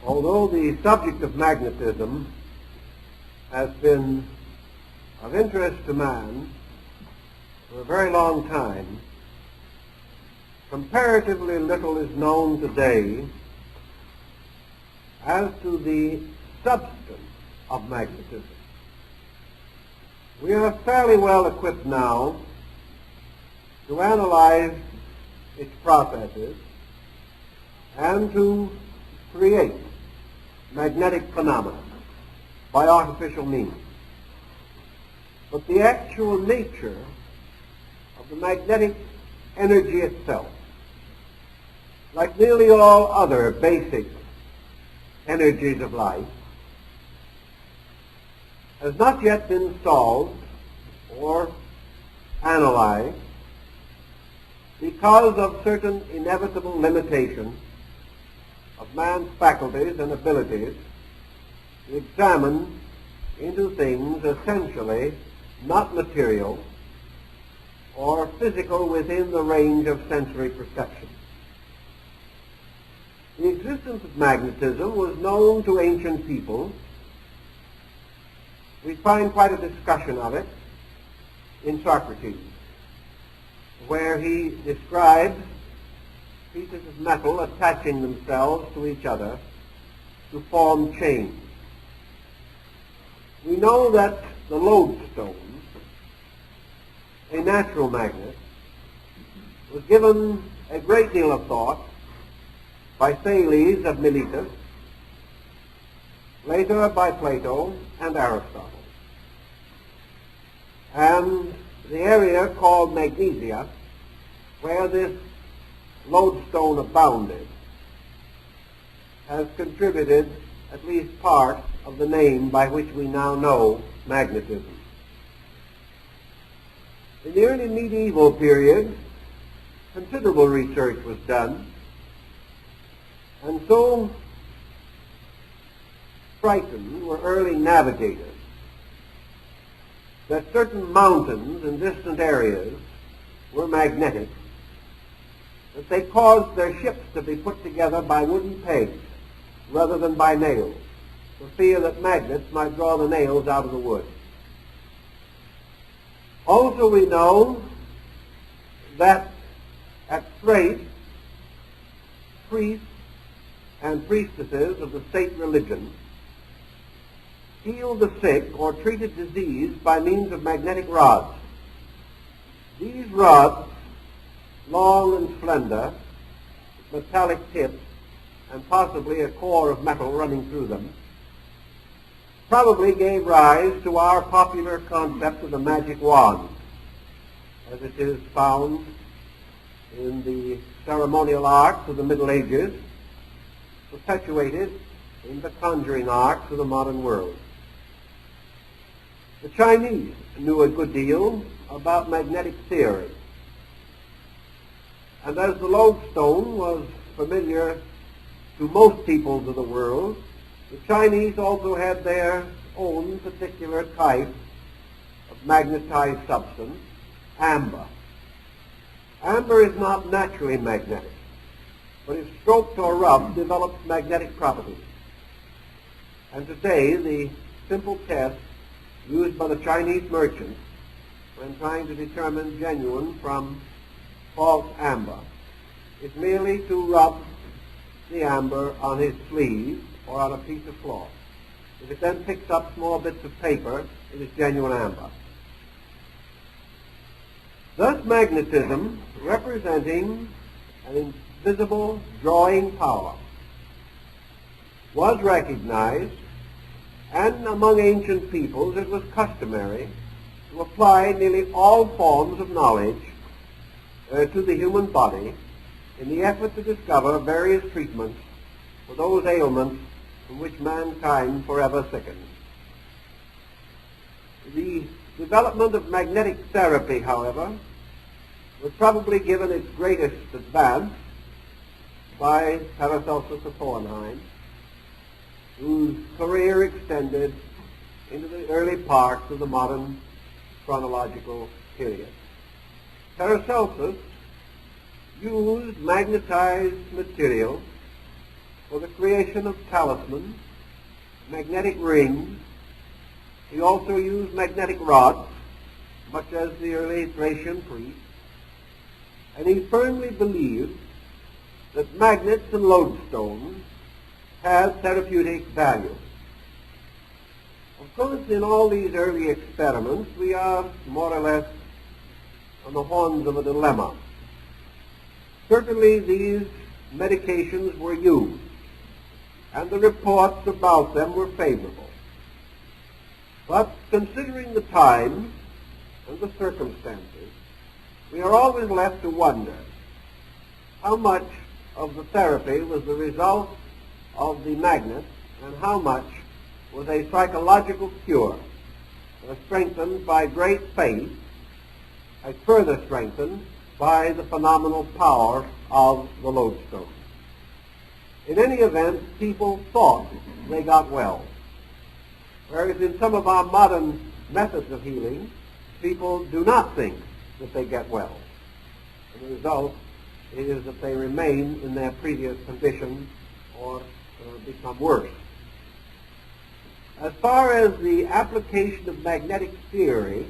Although the subject of magnetism has been of interest to man for a very long time, comparatively little is known today as to the substance of magnetism. We are fairly well equipped now to analyze its processes and to create magnetic phenomena by artificial means. But the actual nature of the magnetic energy itself, like nearly all other basic energies of life, has not yet been solved or analyzed because of certain inevitable limitations of man's faculties and abilities to examine into things essentially not material or physical within the range of sensory perception. The existence of magnetism was known to ancient people. We find quite a discussion of it in Socrates, where he describes pieces of metal attaching themselves to each other to form chains. We know that the lodestone, a natural magnet, was given a great deal of thought by Thales of Miletus, later by Plato and Aristotle. And the area called Magnesia, where this lodestone abounded, has contributed at least part of the name by which we now know magnetism. In the early medieval period, considerable research was done, and so frightened were early navigators that certain mountains in distant areas were magnetic, that they caused their ships to be put together by wooden pegs rather than by nails, for fear that magnets might draw the nails out of the wood. Also we know that at Thrace, priests and priestesses of the state religion healed the sick or treated disease by means of magnetic rods. These rods, long and slender, with metallic tips and possibly a core of metal running through them, probably gave rise to our popular concept of the magic wand, as it is found in the ceremonial arts of the Middle Ages, perpetuated in the conjuring arts of the modern world. The Chinese knew a good deal about magnetic theory, and as the lodestone was familiar to most peoples of the world, the Chinese also had their own particular type of magnetized substance, amber. Amber is not naturally magnetic, but if stroked or rubbed, develops magnetic properties. And today, the simple test used by the Chinese merchants when trying to determine genuine from false amber is merely to rub the amber on his sleeve or on a piece of cloth. If it then picks up small bits of paper, it is genuine amber. Thus magnetism, representing an invisible drawing power, was recognized, and among ancient peoples it was customary to apply nearly all forms of knowledge to the human body in the effort to discover various treatments for those ailments from which mankind forever sickens. The development of magnetic therapy, however, was probably given its greatest advance by Paracelsus of Hohenheim, whose career extended into the early parts of the modern chronological period. Paracelsus used magnetized material for the creation of talismans, magnetic rings. He also used magnetic rods, much as the early Thracian priests. And he firmly believed that magnets and lodestones have therapeutic value. Of course, in all these early experiments, we are more or less on the horns of a dilemma. Certainly, these medications were used, and the reports about them were favorable. But considering the time and the circumstances, we are always left to wonder how much of the therapy was the result of the magnet and how much was a psychological cure strengthened by great faith, and further strengthened by the phenomenal power of the lodestone. In any event, people thought they got well, whereas in some of our modern methods of healing, people do not think that they get well. And the result is that they remain in their previous condition or become worse. As far as the application of magnetic theory,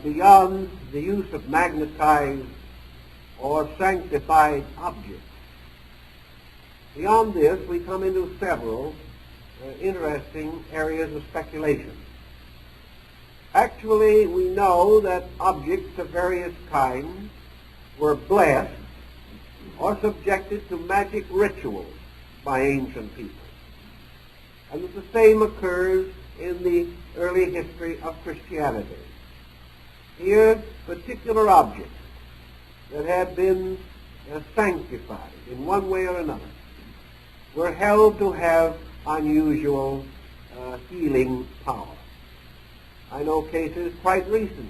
beyond the use of magnetized or sanctified objects, beyond this we come into several interesting areas of speculation. Actually, we know that objects of various kinds were blessed or subjected to magic rituals by ancient people. And that the same occurs in the early history of Christianity. Here, particular objects that had been sanctified in one way or another were held to have unusual healing power. I know cases quite recently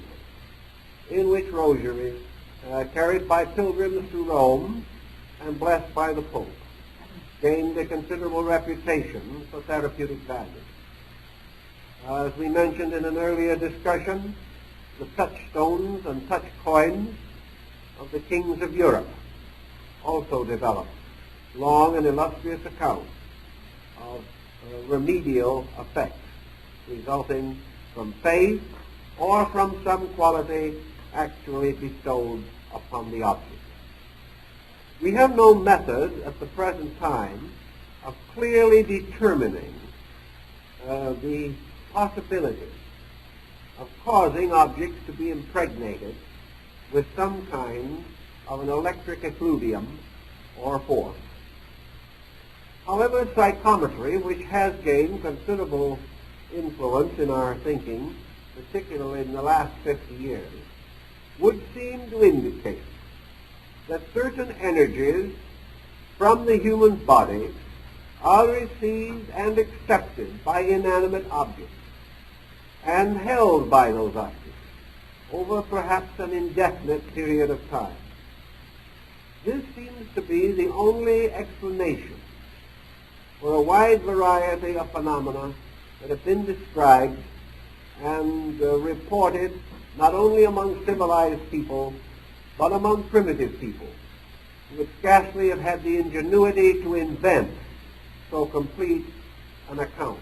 in which rosaries carried by pilgrims to Rome and blessed by the Pope gained a considerable reputation for therapeutic value. As we mentioned in an earlier discussion, the touchstones and touch coins of the kings of Europe also developed long and illustrious accounts of remedial effects resulting from faith or from some quality actually bestowed upon the object. We have no method at the present time of clearly determining the possibilities of causing objects to be impregnated with some kind of an electric effluvium or force. However, psychometry, which has gained considerable influence in our thinking, particularly in the last 50 years, would seem to indicate that certain energies from the human body are received and accepted by inanimate objects and held by those objects over perhaps an indefinite period of time. This seems to be the only explanation for a wide variety of phenomena that have been described and reported not only among civilized people, but among primitive people, who would scarcely have had the ingenuity to invent so complete an account,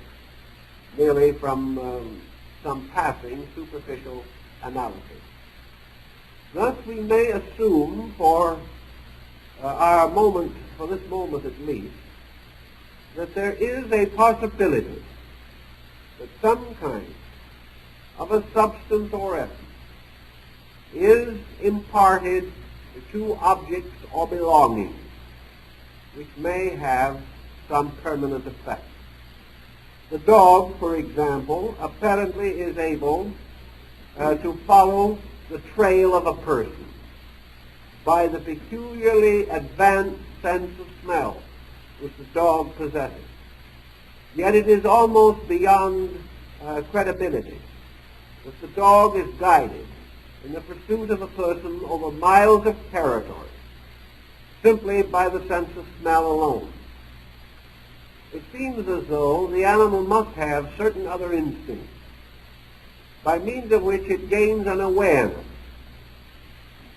merely from some passing superficial analysis. Thus, we may assume for our moment, for this moment at least, that there is a possibility that some kind of a substance or essence is imparted to objects or belongings which may have some permanent effect. The dog, for example, apparently is able to follow the trail of a person by the peculiarly advanced sense of smell which the dog possesses. Yet it is almost beyond credibility that the dog is guided in the pursuit of a person over miles of territory simply by the sense of smell alone. It seems as though the animal must have certain other instincts by means of which it gains an awareness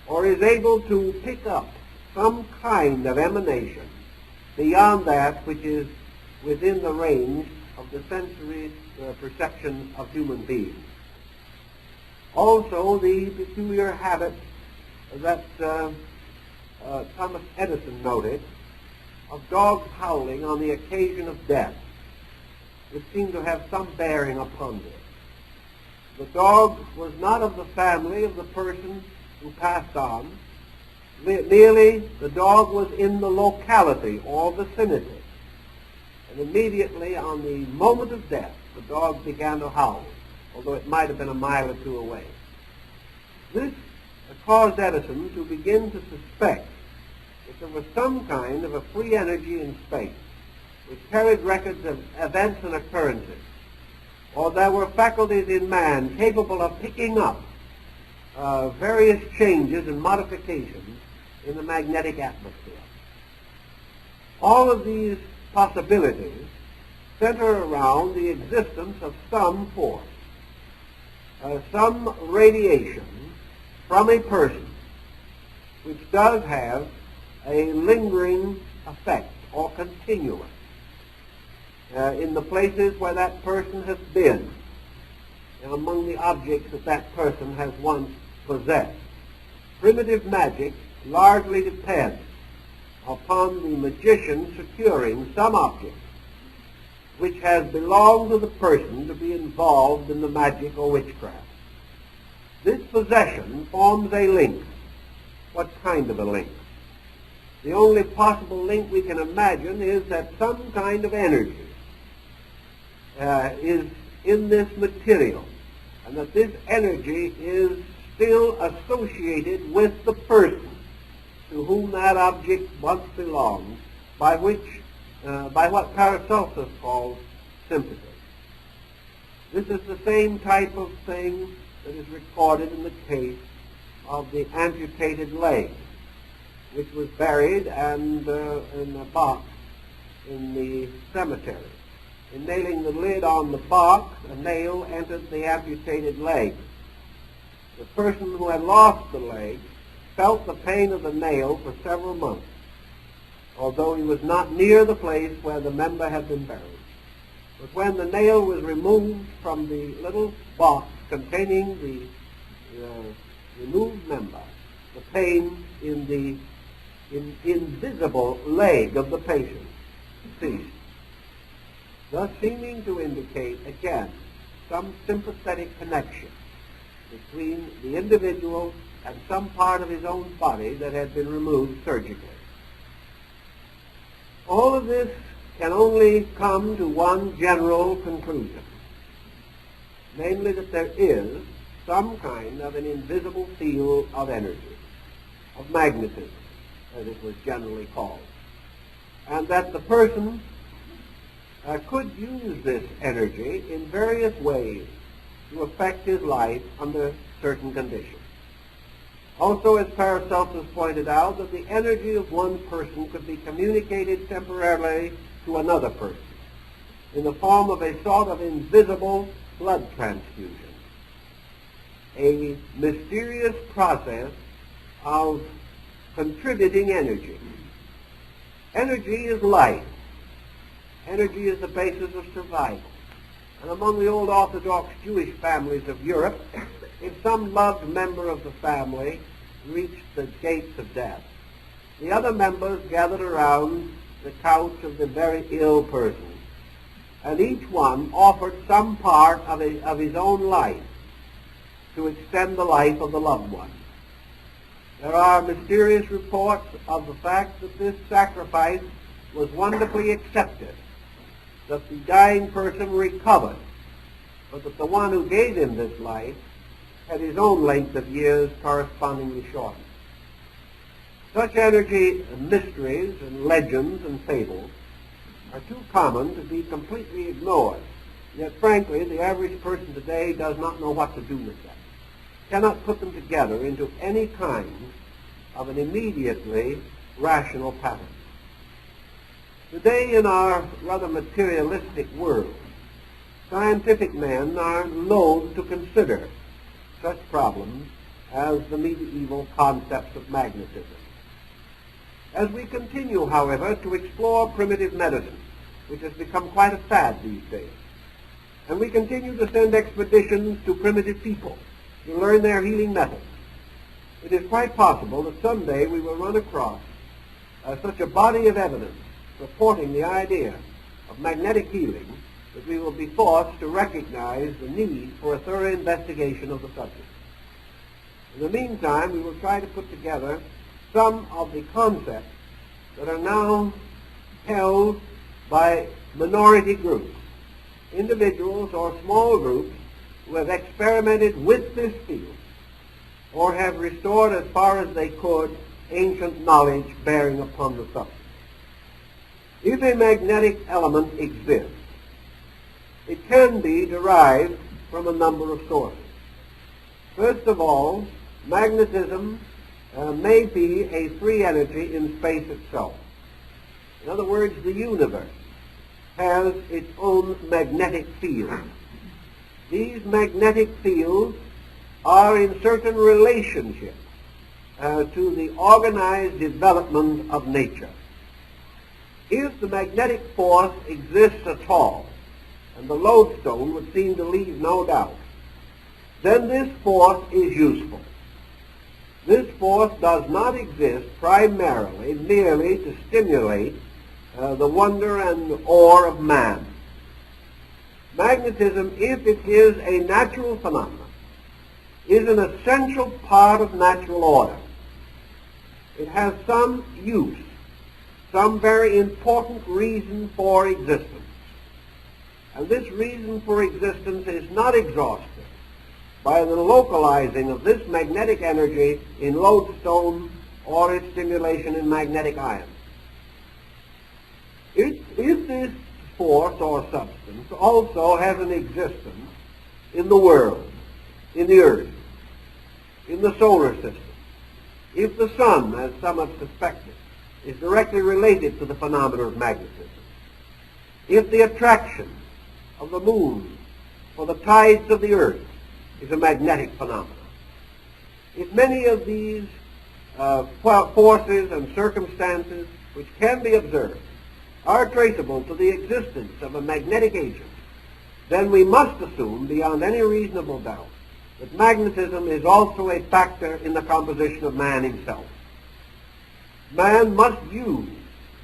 or is able to pick up some kind of emanation beyond that which is within the range of the sensory perceptions of human beings. Also, the peculiar habit that Thomas Edison noted of dogs howling on the occasion of death, which seemed to have some bearing upon this. The dog was not of the family of the person who passed on. Merely the dog was in the locality or vicinity. And immediately on the moment of death, the dog began to howl, although it might have been a mile or two away. This caused Edison to begin to suspect that there was some kind of a free energy in space which carried records of events and occurrences, or there were faculties in man capable of picking up various changes and modifications in the magnetic atmosphere. All of these possibilities center around the existence of some force, some radiation from a person which does have a lingering effect or continuance in the places where that person has been and among the objects that that person has once possessed. Primitive magic largely depends upon the magician securing some object which has belonged to the person to be involved in the magic or witchcraft. This possession forms a link. What kind of a link? The only possible link we can imagine is that some kind of energy is in this material, and that this energy is still associated with the person to whom that object once belonged, by what Paracelsus calls sympathy. This is the same type of thing that is recorded in the case of the amputated leg, which was buried and in a box in the cemetery. In nailing the lid on the box, a nail entered the amputated leg. The person who had lost the leg felt the pain of the nail for several months, although he was not near the place where the member had been buried. But when the nail was removed from the little box containing the removed member, the pain in the invisible leg of the patient ceased, thus seeming to indicate, again, some sympathetic connection between the individual and some part of his own body that had been removed surgically. All of this can only come to one general conclusion, namely that there is some kind of an invisible field of energy, of magnetism, as it was generally called, and that the person could use this energy in various ways to affect his life under certain conditions. Also, as Paracelsus pointed out, that the energy of one person could be communicated temporarily to another person in the form of a sort of invisible blood transfusion, a mysterious process of contributing energy. Energy is life. Energy is the basis of survival. And among the old Orthodox Jewish families of Europe, if some loved member of the family reached the gates of death, the other members gathered around the couch of the very ill person, and each one offered some part of his own life to extend the life of the loved one. There are mysterious reports of the fact that this sacrifice was wonderfully accepted, that the dying person recovered, but that the one who gave him this life had his own length of years correspondingly shortened. Such energy mysteries and legends and fables are too common to be completely ignored. Yet, frankly, the average person today does not know what to do with them, cannot put them together into any kind of an immediately rational pattern. Today, in our rather materialistic world, scientific men are loath to consider such problems as the medieval concepts of magnetism. As we continue, however, to explore primitive medicine, which has become quite a fad these days, and we continue to send expeditions to primitive people to learn their healing methods, it is quite possible that someday we will run across such a body of evidence supporting the idea of magnetic healing that we will be forced to recognize the need for a thorough investigation of the subject. In the meantime, we will try to put together some of the concepts that are now held by minority groups, individuals or small groups who have experimented with this field or have restored as far as they could ancient knowledge bearing upon the subject. If a magnetic element exists, it can be derived from a number of sources. First of all, magnetism may be a free energy in space itself. In other words, the universe has its own magnetic field. These magnetic fields are in certain relationship to the organized development of nature. If the magnetic force exists at all, and the lodestone would seem to leave no doubt, then this force is useful. This force does not exist primarily merely to stimulate the wonder and awe of man. Magnetism, if it is a natural phenomenon, is an essential part of natural order. It has some use, some very important reason for existence. And this reason for existence is not exhausted by the localizing of this magnetic energy in lodestone or its stimulation in magnetic iron. If this force or substance also has an existence in the world, in the earth, in the solar system, if the sun, as some have suspected, is directly related to the phenomena of magnetism, if the attraction of the moon for the tides of the earth is a magnetic phenomenon, if many of these forces and circumstances which can be observed are traceable to the existence of a magnetic agent, then we must assume beyond any reasonable doubt that magnetism is also a factor in the composition of man himself. Man must use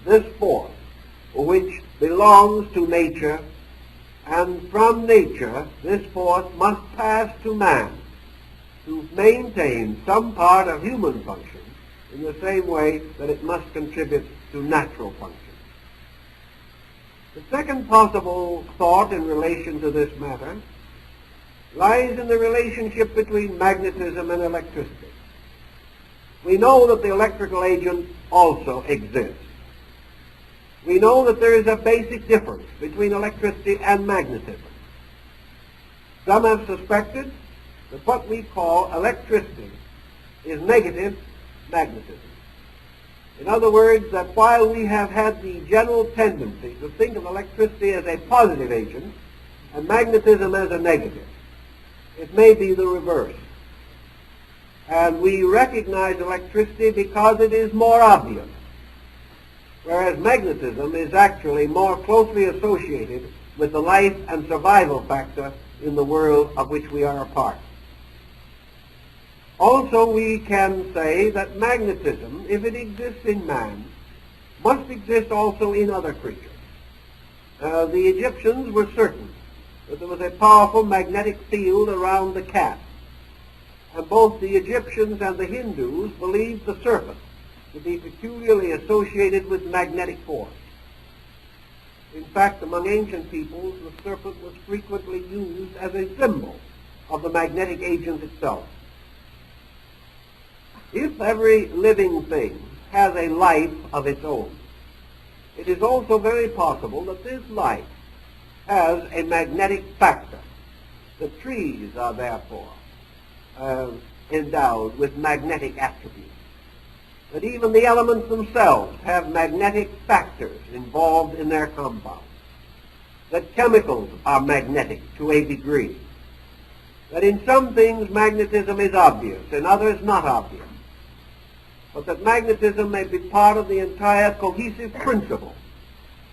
this force which belongs to nature, and from nature this force must pass to man to maintain some part of human function in the same way that it must contribute to natural function. The second possible thought in relation to this matter lies in the relationship between magnetism and electricity. We know that the electrical agent also exists. We know that there is a basic difference between electricity and magnetism. Some have suspected that what we call electricity is negative magnetism. In other words, that while we have had the general tendency to think of electricity as a positive agent and magnetism as a negative, it may be the reverse. And we recognize electricity because it is more obvious, whereas magnetism is actually more closely associated with the life and survival factor in the world of which we are a part. Also, we can say that magnetism, if it exists in man, must exist also in other creatures. The Egyptians were certain that there was a powerful magnetic field around the cat, and both the Egyptians and the Hindus believed the serpent to be peculiarly associated with magnetic force. In fact, among ancient peoples, the serpent was frequently used as a symbol of the magnetic agent itself. If every living thing has a life of its own, it is also very possible that this life has a magnetic factor. The trees are therefore endowed with magnetic attributes. That even the elements themselves have magnetic factors involved in their compounds. That chemicals are magnetic to a degree. That in some things magnetism is obvious, in others not obvious. but that magnetism may be part of the entire cohesive principle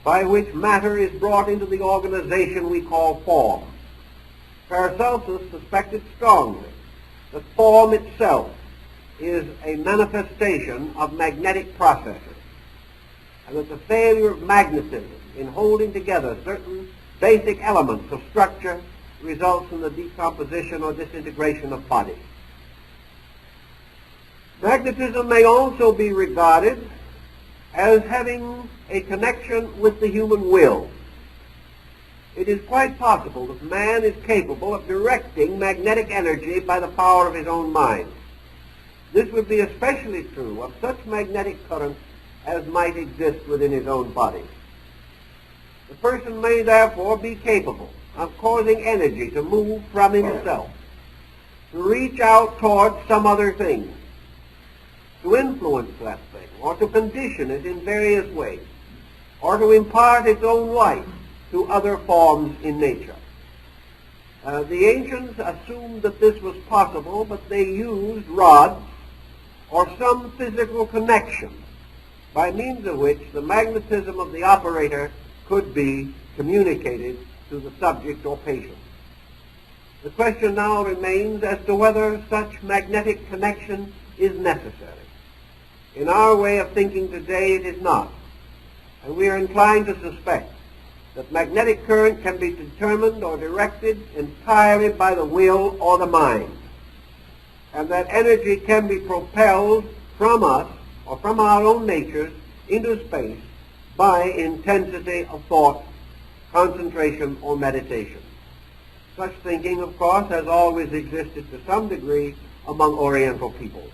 by which matter is brought into the organization we call form. Paracelsus suspected strongly that form itself is a manifestation of magnetic processes, and that the failure of magnetism in holding together certain basic elements of structure results in the decomposition or disintegration of bodies. Magnetism may also be regarded as having a connection with the human will. It is quite possible that man is capable of directing magnetic energy by the power of his own mind. This would be especially true of such magnetic currents as might exist within his own body. The person may therefore be capable of causing energy to move from himself, to reach out towards some other thing, to influence that thing, or to condition it in various ways, or to impart its own life to other forms in nature. The ancients assumed that this was possible, but they used rods or some physical connection by means of which the magnetism of the operator could be communicated to the subject or patient. The question now remains as to whether such magnetic connection is necessary. In our way of thinking today, it is not, and we are inclined to suspect that magnetic current can be determined or directed entirely by the will or the mind, and that energy can be propelled from us or from our own natures into space by intensity of thought, concentration, or meditation. Such thinking, of course, has always existed to some degree among Oriental peoples.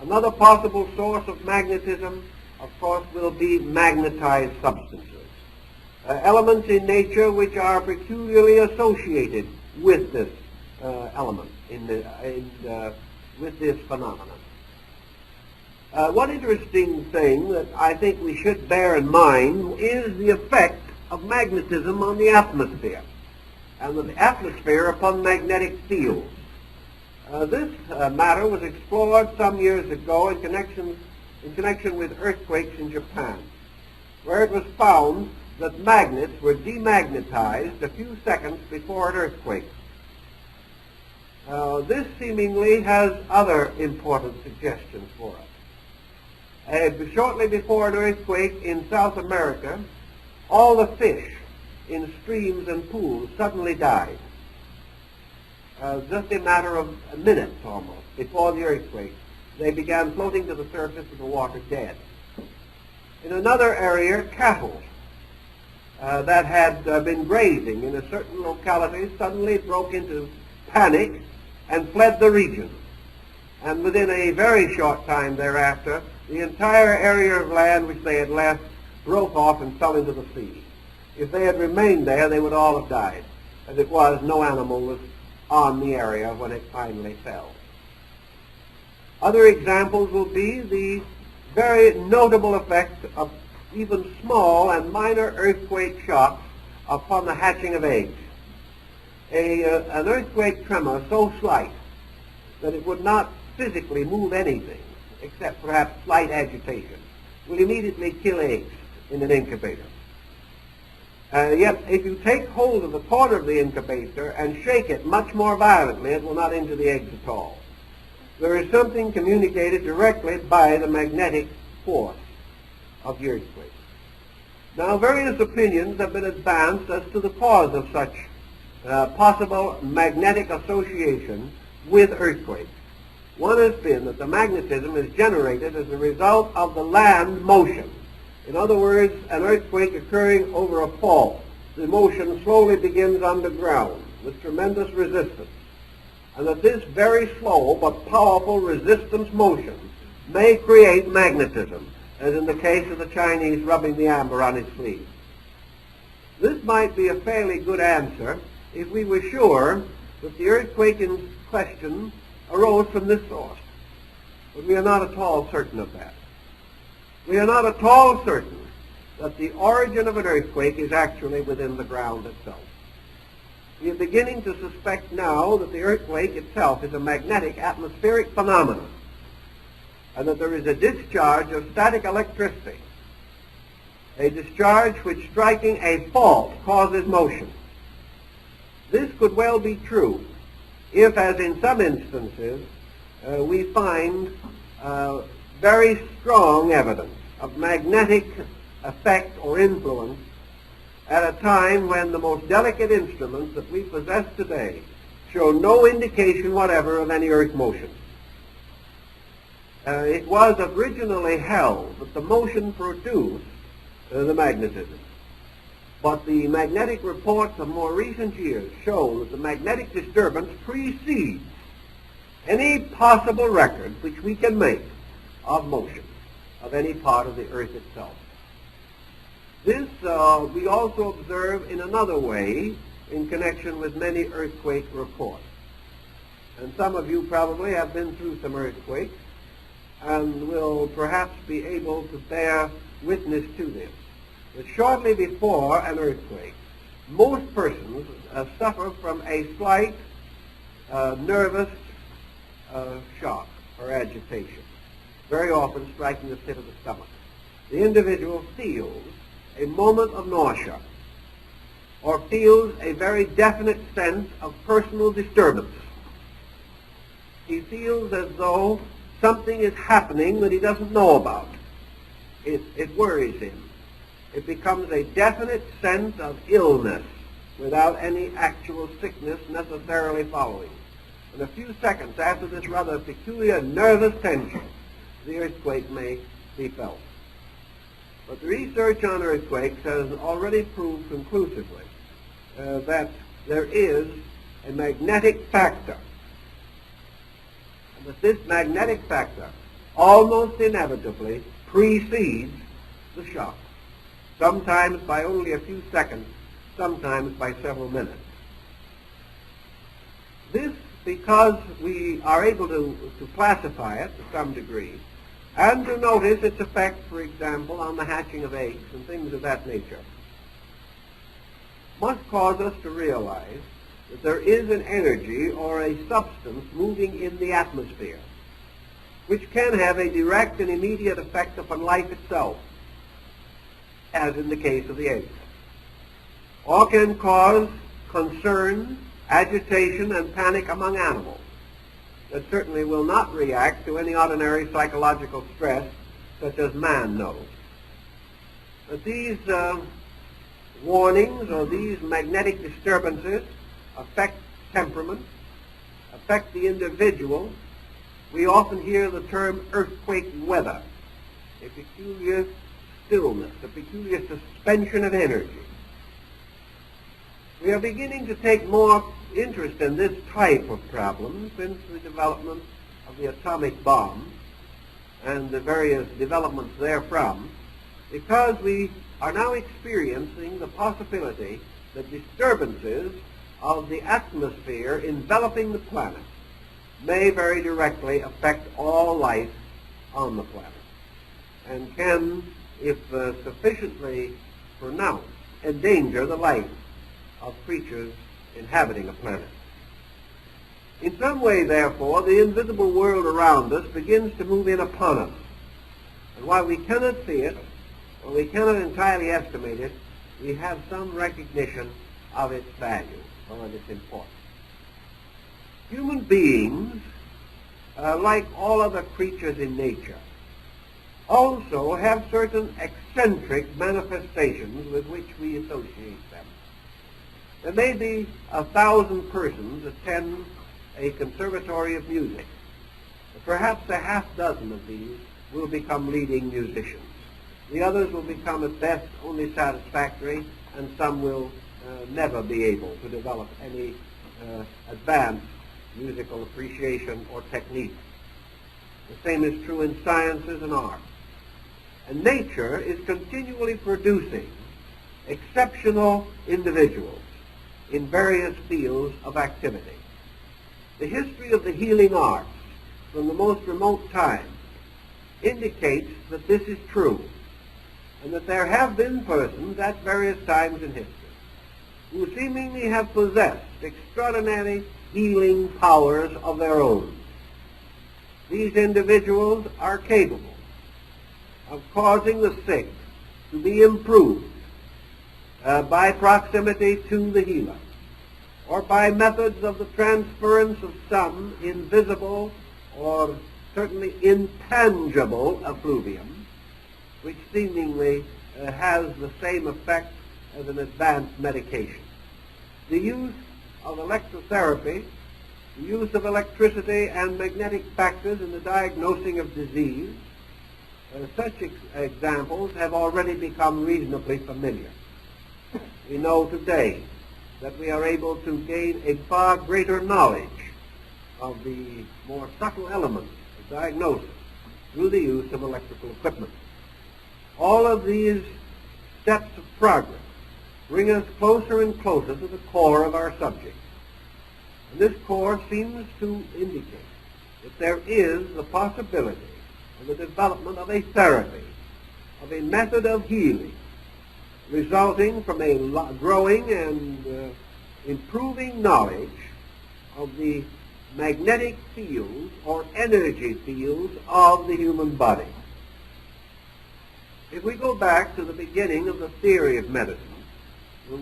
Another possible source of magnetism, of course, will be magnetized substances, elements in nature which are peculiarly associated with this element, with this phenomenon. One interesting thing that I think we should bear in mind is the effect of magnetism on the atmosphere, and the atmosphere upon magnetic fields. This matter was explored some years ago in connection with earthquakes in Japan, where it was found that magnets were demagnetized a few seconds before an earthquake. This seemingly has other important suggestions for us. Shortly before an earthquake in South America, all the fish in streams and pools suddenly died. Just a matter of minutes almost before the earthquake, they began floating to the surface of the water dead. In another area, cattle that had been grazing in a certain locality suddenly broke into panic and fled the region. And within a very short time thereafter, the entire area of land which they had left broke off and fell into the sea. If they had remained there, they would all have died. As it was, no animal was on the area when it finally fell. Other examples will be the very notable effect of even small and minor earthquake shocks upon the hatching of eggs. An earthquake tremor so slight that it would not physically move anything except perhaps slight agitation will immediately kill eggs in an incubator. Yet if you take hold of the corner of the incubator and shake it much more violently, it will not injure the eggs at all. There is something communicated directly by the magnetic force of the earthquake. Now, various opinions have been advanced as to the cause of such possible magnetic association with earthquakes. One has been that the magnetism is generated as a result of the land motion. In other words, an earthquake occurring over a fault. The motion slowly begins underground with tremendous resistance, and that this very slow but powerful resistance motion may create magnetism, as in the case of the Chinese rubbing the amber on his sleeve. This might be a fairly good answer if we were sure that the earthquake in question arose from this source, but we are not at all certain of that. We are not at all certain that the origin of an earthquake is actually within the ground itself. We are beginning to suspect now that the earthquake itself is a magnetic atmospheric phenomenon. and that there is a discharge of static electricity, a discharge which, striking a fault, causes motion. This could well be true if, as in some instances, we find very strong evidence of magnetic effect or influence at a time when the most delicate instruments that we possess today show no indication whatever of any earth motion. It was originally held that the motion produced the magnetism. But the magnetic reports of more recent years show that the magnetic disturbance precedes any possible record which we can make of motion of any part of the earth itself. This we also observe in another way in connection with many earthquake reports. And some of you probably have been through some earthquakes and will perhaps be able to bear witness to this. That shortly before an earthquake, most persons suffer from a slight nervous shock or agitation, very often striking the pit of the stomach. The individual feels a moment of nausea or feels a very definite sense of personal disturbance. He feels as though something is happening that he doesn't know about. It worries him. It becomes a definite sense of illness without any actual sickness necessarily following. In a few seconds after this rather peculiar nervous tension, the earthquake may be felt. But the research on earthquakes has already proved conclusively that there is a magnetic factor, and that this magnetic factor almost inevitably precedes the shock, sometimes by only a few seconds, sometimes by several minutes. This because we are able to classify it to some degree and to notice its effect, for example, on the hatching of eggs and things of that nature, must cause us to realize that there is an energy or a substance moving in the atmosphere which can have a direct and immediate effect upon life itself, as in the case of the eggs, or can cause concern, agitation, and panic among animals that certainly will not react to any ordinary psychological stress such as man knows. But these warnings or these magnetic disturbances affect temperament, affect the individual. We often hear the term earthquake weather, a peculiar stillness, a peculiar suspension of energy. We are beginning to take more interest in this type of problem since the development of the atomic bomb and the various developments therefrom, because we are now experiencing the possibility that disturbances of the atmosphere enveloping the planet may very directly affect all life on the planet and can, if sufficiently pronounced, endanger the life of creatures inhabiting a planet. In some way, therefore, the invisible world around us begins to move in upon us. And while we cannot see it, or we cannot entirely estimate it, we have some recognition of its value or of its importance. Human beings, like all other creatures in nature, also have certain eccentric manifestations with which we associate them. There may be 1,000 persons attend a conservatory of music. Perhaps a half dozen of these will become leading musicians. The others will become at best only satisfactory, and some will never be able to develop any advanced musical appreciation or technique. The same is true in sciences and art. And nature is continually producing exceptional individuals in various fields of activity. The history of the healing arts from the most remote times indicates that this is true, and that there have been persons at various times in history who seemingly have possessed extraordinary healing powers of their own. these individuals are capable of causing the sick to be improved by proximity to the healer, or by methods of the transference of some invisible or certainly intangible effluvium, which seemingly has the same effect as an advanced medication. The use of electrotherapy, the use of electricity and magnetic factors in the diagnosing of disease, such examples have already become reasonably familiar. We know today that we are able to gain a far greater knowledge of the more subtle elements of diagnosis through the use of electrical equipment. All of these steps of progress bring us closer and closer to the core of our subject. And this core seems to indicate that there is the possibility of the development of a therapy, of a method of healing, resulting from a growing and improving knowledge of the magnetic fields or energy fields of the human body. If we go back to the beginning of the theory of medicine,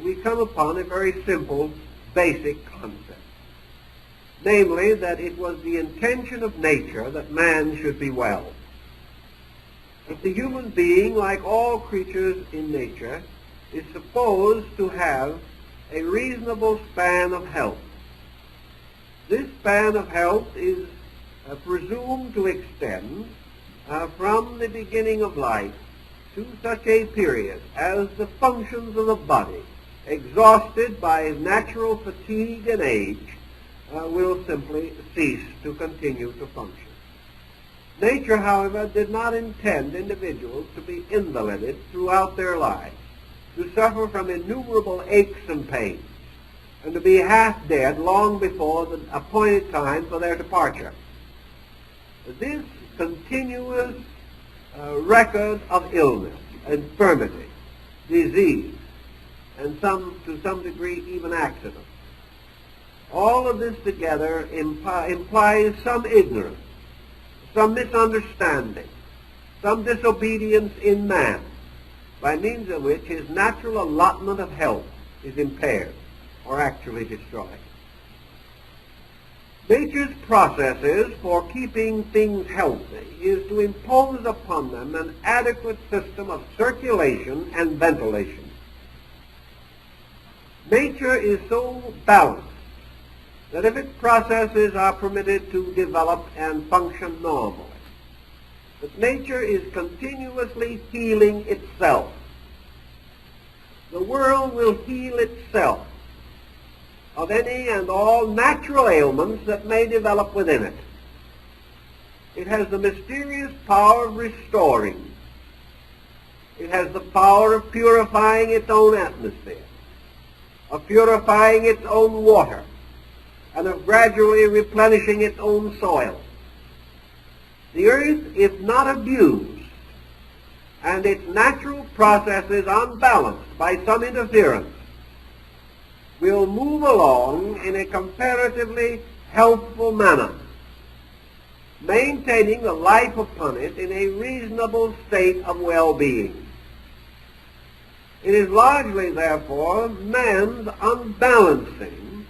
we come upon a very simple, basic concept. Namely, that it was the intention of nature that man should be well. That the human being, like all creatures in nature, is supposed to have a reasonable span of health. This span of health is presumed to extend from the beginning of life to such a period as the functions of the body, exhausted by natural fatigue and age, will simply cease to continue to function. Nature, however, did not intend individuals to be invalided throughout their lives, to suffer from innumerable aches and pains, and to be half dead long before the appointed time for their departure. This continuous record of illness, infirmity, disease, and to some degree even accident, all of this together implies some ignorance, some misunderstanding, some disobedience in man, by means of which his natural allotment of health is impaired or actually destroyed. Nature's processes for keeping things healthy is to impose upon them an adequate system of circulation and ventilation. Nature is so balanced that if its processes are permitted to develop and function normally, that nature is continuously healing itself. The world will heal itself of any and all natural ailments that may develop within it. It has the mysterious power of restoring. It has the power of purifying its own atmosphere, of purifying its own water, and of gradually replenishing its own soil. The earth, if not abused, and its natural processes unbalanced by some interference, will move along in a comparatively healthful manner, maintaining the life upon it in a reasonable state of well-being. It is largely, therefore, man's unbalancing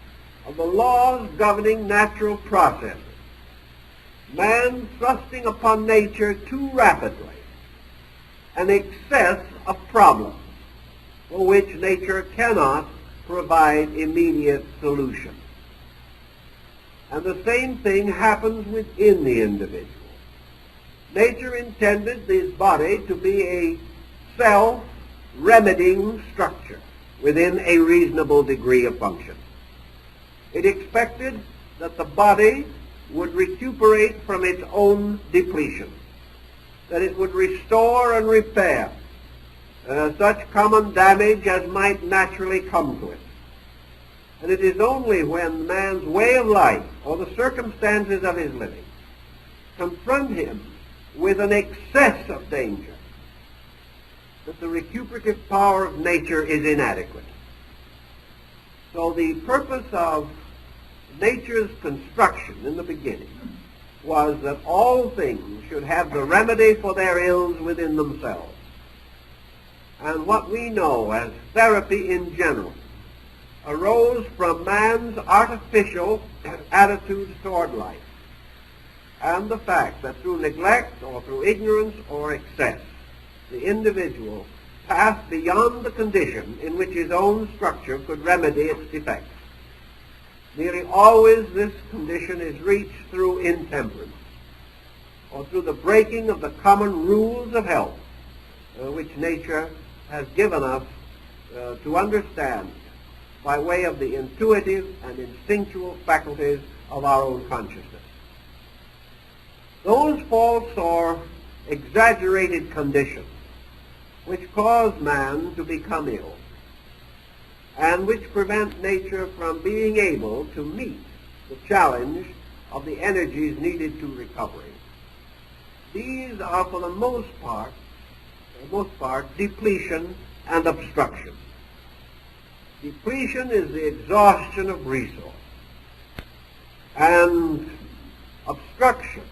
of the laws governing natural processes, man thrusting upon nature too rapidly an excess of problems for which nature cannot provide immediate solution. And the same thing happens within the individual. Nature intended this body to be a self-remedying structure within a reasonable degree of function. It expected that the body would recuperate from its own depletion, that it would restore and repair such common damage as might naturally come to it. And it is only when man's way of life or the circumstances of his living confront him with an excess of danger that the recuperative power of nature is inadequate. So the purpose of nature's construction in the beginning was that all things should have the remedy for their ills within themselves. And what we know as therapy in general arose from man's artificial attitudes toward life, and the fact that through neglect or through ignorance or excess, the individual passed beyond the condition in which his own structure could remedy its defects. Nearly always this condition is reached through intemperance, or through the breaking of the common rules of health, which nature has given us to understand by way of the intuitive and instinctual faculties of our own consciousness. Those false or exaggerated conditions which cause man to become ill, and which prevent nature from being able to meet the challenge of the energies needed to recovery. These are for the most part, depletion and obstruction. Depletion is the exhaustion of resource, and obstruction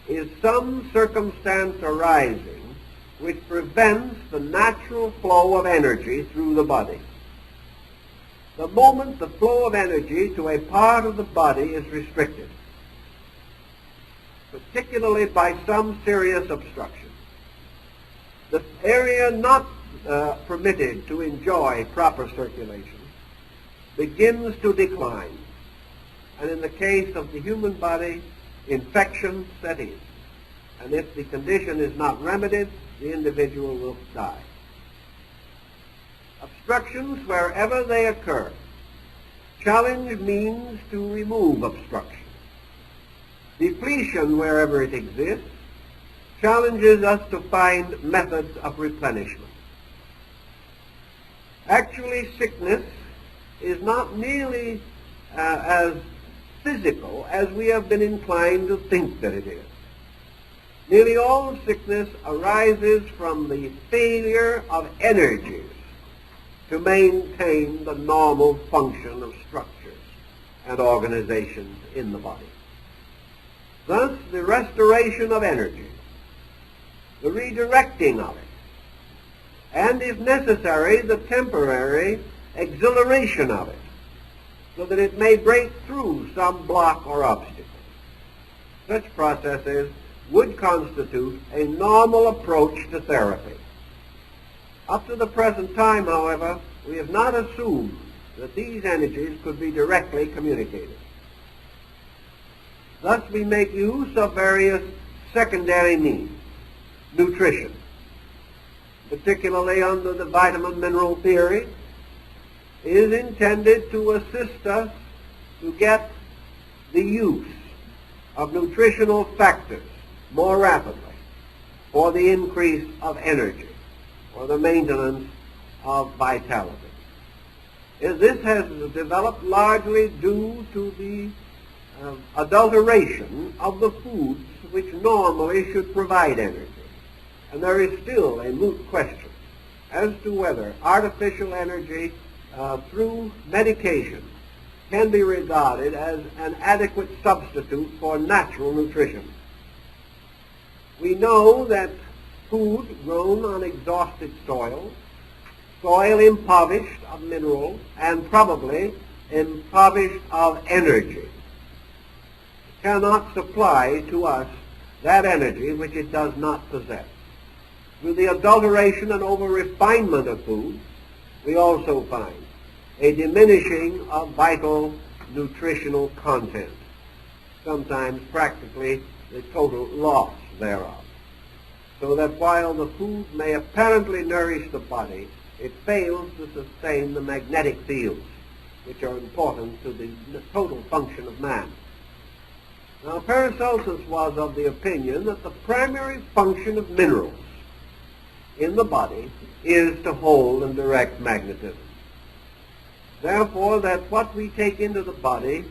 is some circumstance arising which prevents the natural flow of energy through the body. The moment the flow of energy to a part of the body is restricted, particularly by some serious obstruction, the area not permitted to enjoy proper circulation begins to decline. And in the case of the human body, infection set in. And if the condition is not remedied, the individual will die. Obstructions, wherever they occur, challenge means to remove obstruction. Depletion, wherever it exists, challenges us to find methods of replenishment. Actually, sickness is not nearly as physical as we have been inclined to think that it is. Nearly all sickness arises from the failure of energies to maintain the normal function of structures and organizations in the body. Thus, the restoration of energy, the redirecting of it, and, if necessary, the temporary exhilaration of it, so that it may break through some block or obstacle. Such processes would constitute a normal approach to therapy. Up to the present time, however, we have not assumed that these energies could be directly communicated. Thus, we make use of various secondary means. Nutrition, particularly under the vitamin-mineral theory, is intended to assist us to get the use of nutritional factors more rapidly for the increase of energy or the maintenance of vitality. This has developed largely due to the adulteration of the foods which normally should provide energy. And there is still a moot question as to whether artificial energy through medication can be regarded as an adequate substitute for natural nutrition. We know that food grown on exhausted soil, soil impoverished of minerals, and probably impoverished of energy, cannot supply to us that energy which it does not possess. Through the adulteration and over-refinement of food, we also find a diminishing of vital nutritional content, sometimes practically the total loss thereof. So that while the food may apparently nourish the body, it fails to sustain the magnetic fields, which are important to the total function of man. Now, Paracelsus was of the opinion that the primary function of minerals in the body is to hold and direct magnetism. Therefore, that what we take into the body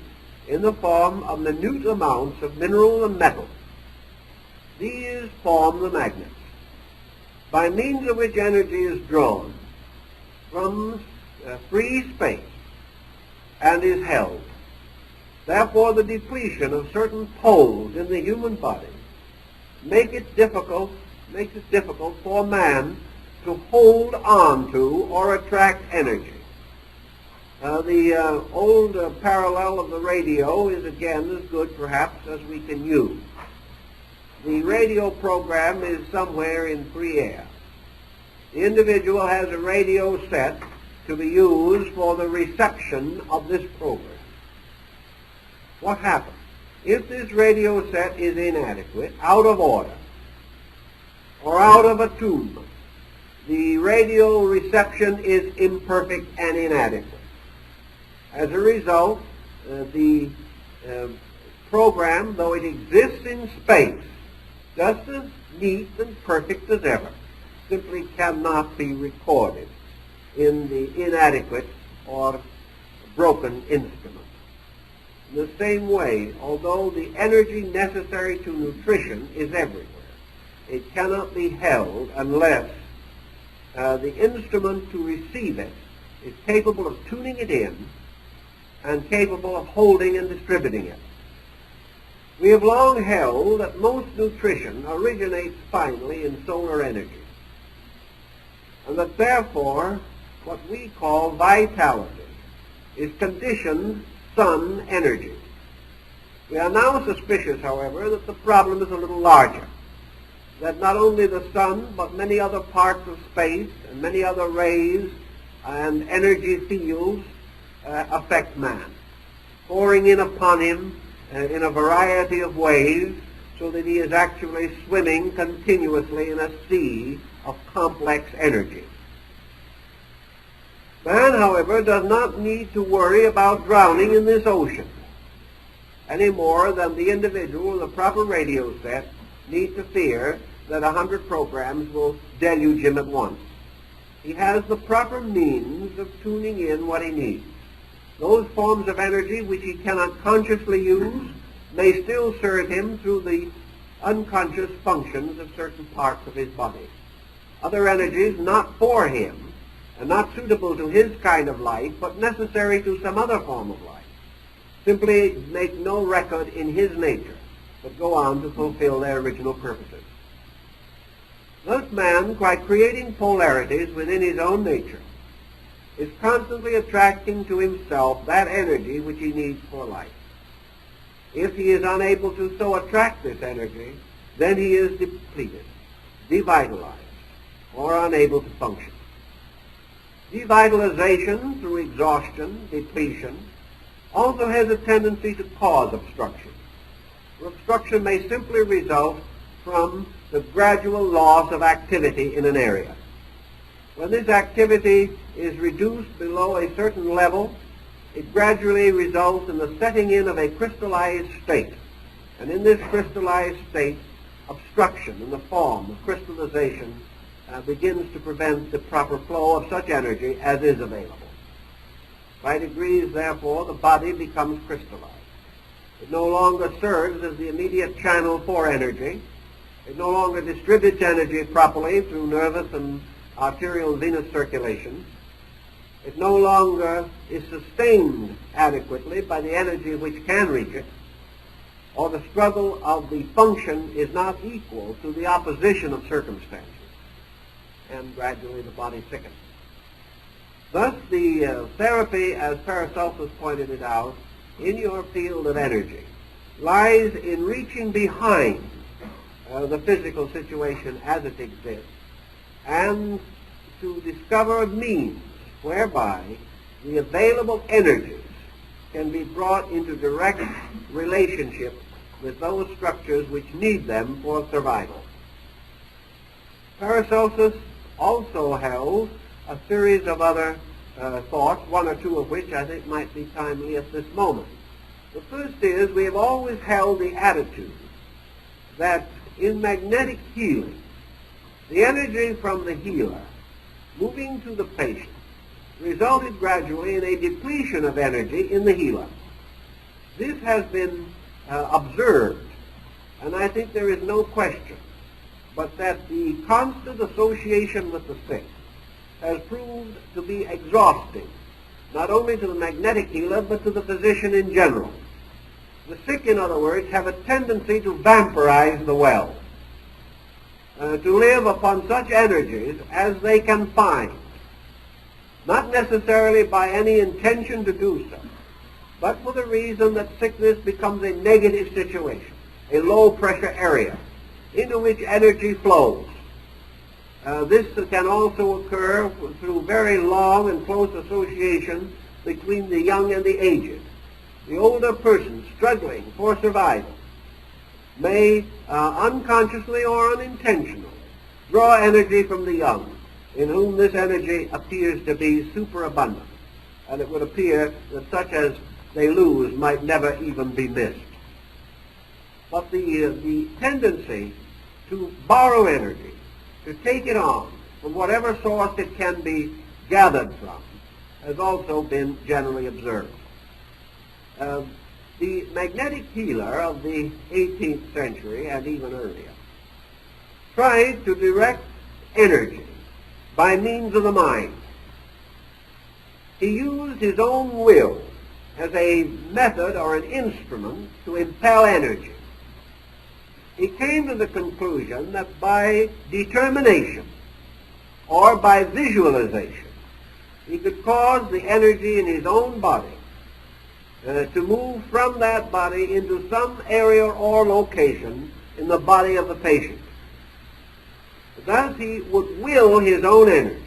in the form of minute amounts of mineral and metal, these form the magnets, by means of which energy is drawn from free space and is held. Therefore, the depletion of certain poles in the human body makes it difficult for man to hold on to or attract energy. The old parallel of the radio is again as good perhaps as we can use. The radio program is somewhere in free air. The individual has a radio set to be used for the reception of this program. What happens? If this radio set is inadequate, out of order, or out of attunement, the radio reception is imperfect and inadequate. As a result, the program, though it exists in space, just as neat and perfect as ever, simply cannot be recorded in the inadequate or broken instrument. In the same way, although the energy necessary to nutrition is everywhere, it cannot be held unless the instrument to receive it is capable of tuning it in and capable of holding and distributing it. We have long held that most nutrition originates finally in solar energy, and that therefore what we call vitality is conditioned sun energy. We are now suspicious, however, that the problem is a little larger, that not only the sun, but many other parts of space and many other rays and energy fields affect man, pouring in upon him in a variety of ways, so that he is actually swimming continuously in a sea of complex energy. Man, however, does not need to worry about drowning in this ocean any more than the individual with a proper radio set need to fear that 100 programs will deluge him at once. He has the proper means of tuning in what he needs. Those forms of energy which he cannot consciously use may still serve him through the unconscious functions of certain parts of his body. Other energies not for him and not suitable to his kind of life, but necessary to some other form of life, simply make no record in his nature, but go on to fulfill their original purposes. Thus man, by creating polarities within his own nature, is constantly attracting to himself that energy which he needs for life. If he is unable to so attract this energy, then he is depleted, devitalized, or unable to function. Devitalization through exhaustion, depletion, also has a tendency to cause obstruction. Obstruction may simply result from the gradual loss of activity in an area. When this activity is reduced below a certain level, it gradually results in the setting in of a crystallized state. And in this crystallized state, obstruction in the form of crystallization begins to prevent the proper flow of such energy as is available. By degrees, therefore, the body becomes crystallized. It no longer serves as the immediate channel for energy. It no longer distributes energy properly through nervous and arterial venous circulation. It no longer is sustained adequately by the energy which can reach it, or the struggle of the function is not equal to the opposition of circumstances, and gradually the body sickens. Thus the therapy, as Paracelsus pointed it out, in your field of energy, lies in reaching behind the physical situation as it exists, and to discover a means whereby the available energies can be brought into direct relationship with those structures which need them for survival. Paracelsus also held a series of other thoughts, one or two of which I think might be timely at this moment. The first is, we have always held the attitude that in magnetic healing, the energy from the healer moving to the patient resulted gradually in a depletion of energy in the healer. This has been observed, and I think there is no question but that the constant association with the sick has proved to be exhausting, not only to the magnetic healer, but to the physician in general. The sick, in other words, have a tendency to vampirize the well, to live upon such energies as they can find, not necessarily by any intention to do so, but for the reason that sickness becomes a negative situation, a low-pressure area into which energy flows. This can also occur through very long and close association between the young and the aged. The older person struggling for survival may unconsciously or unintentionally draw energy from the young, in whom this energy appears to be superabundant, and it would appear that such as they lose might never even be missed. But the tendency to borrow energy, to take it on from whatever source it can be gathered from, has also been generally observed. The magnetic healer of the 18th century and even earlier tried to direct energy by means of the mind. He used his own will as a method or an instrument to impel energy. He came to the conclusion that by determination or by visualization, he could cause the energy in his own body to move from that body into some area or location in the body of the patient. Thus he would will his own energy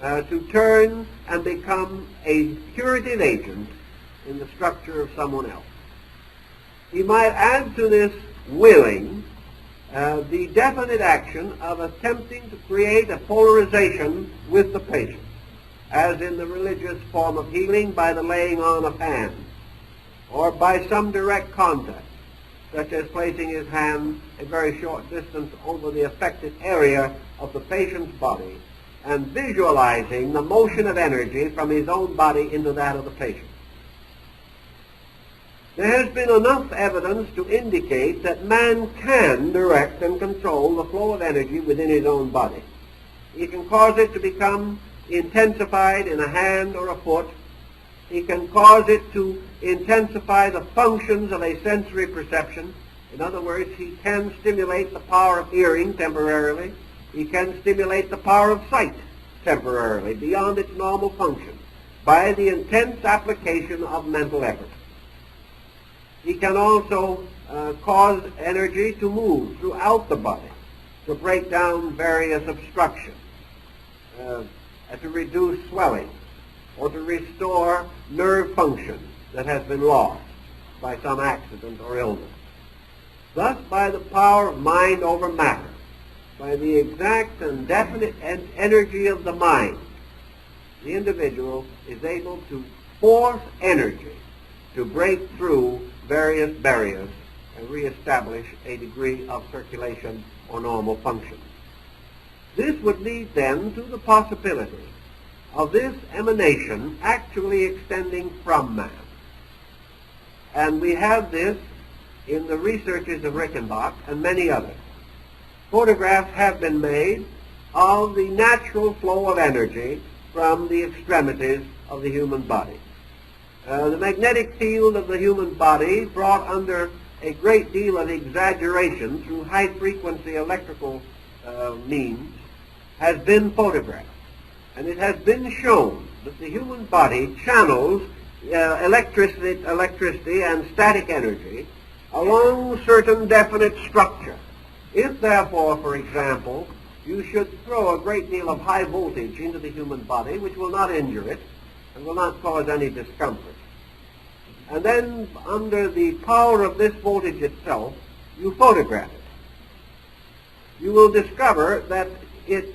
to turn and become a curative agent in the structure of someone else. He might add to this willing the definite action of attempting to create a polarization with the patient, as in the religious form of healing by the laying on of hands, or by some direct contact, such as placing his hand a very short distance over the affected area of the patient's body and visualizing the motion of energy from his own body into that of the patient. There has been enough evidence to indicate that man can direct and control the flow of energy within his own body. He can cause it to become intensified in a hand or a foot. He can cause it to intensify the functions of a sensory perception. In other words, he can stimulate the power of hearing temporarily. He can stimulate the power of sight temporarily beyond its normal function by the intense application of mental effort. He can also cause energy to move throughout the body, to break down various obstructions, to reduce swelling, or to restore nerve function that has been lost by some accident or illness. Thus, by the power of mind over matter, by the exact and definite energy of the mind, the individual is able to force energy to break through various barriers and reestablish a degree of circulation or normal function. This would lead then to the possibility of this emanation actually extending from man. And we have this in the researches of Rickenbach and many others. Photographs have been made of the natural flow of energy from the extremities of the human body. The magnetic field of the human body, brought under a great deal of exaggeration through high-frequency electrical means, has been photographed. And it has been shown that the human body channels electricity and static energy along certain definite structure. If, therefore, for example, you should throw a great deal of high voltage into the human body, which will not injure it and will not cause any discomfort, and then under the power of this voltage itself, you photograph it, you will discover that its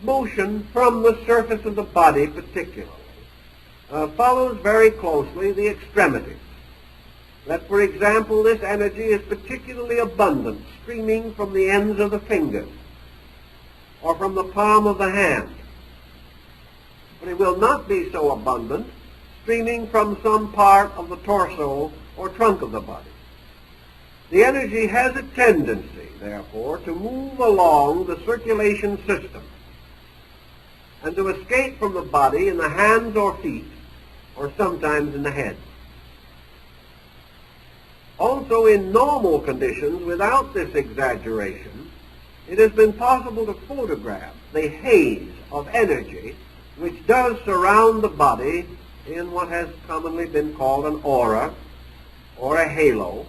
motion from the surface of the body particularly follows very closely the extremities. That, for example, this energy is particularly abundant, streaming from the ends of the fingers or from the palm of the hand. But it will not be so abundant streaming from some part of the torso or trunk of the body. The energy has a tendency, therefore, to move along the circulation system and to escape from the body in the hands or feet, or sometimes in the head. Also, in normal conditions, without this exaggeration, it has been possible to photograph the haze of energy which does surround the body in what has commonly been called an aura or a halo,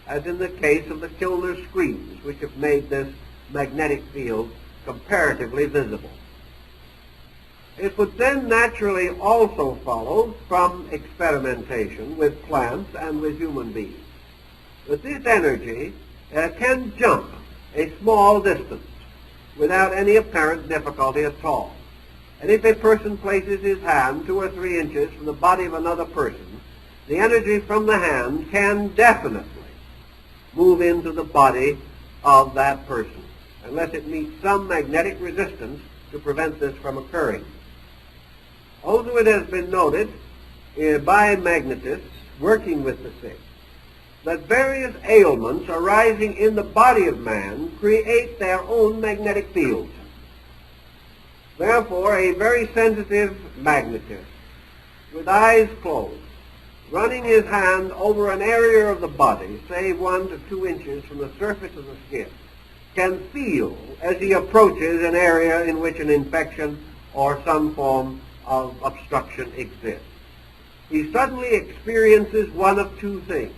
as in the case of the Kilner screens, which have made this magnetic field comparatively visible. It would then naturally also follow from experimentation with plants and with human beings that this energy can jump a small distance without any apparent difficulty at all. And if a person places his hand 2 or 3 inches from the body of another person, the energy from the hand can definitely move into the body of that person, unless it meets some magnetic resistance to prevent this from occurring. Also, it has been noted by magnetists working with the sick that various ailments arising in the body of man create their own magnetic fields. Therefore, a very sensitive magnetist, with eyes closed, running his hand over an area of the body, say 1 to 2 inches from the surface of the skin, can feel as he approaches an area in which an infection or some form of obstruction exists. He suddenly experiences one of 2 things: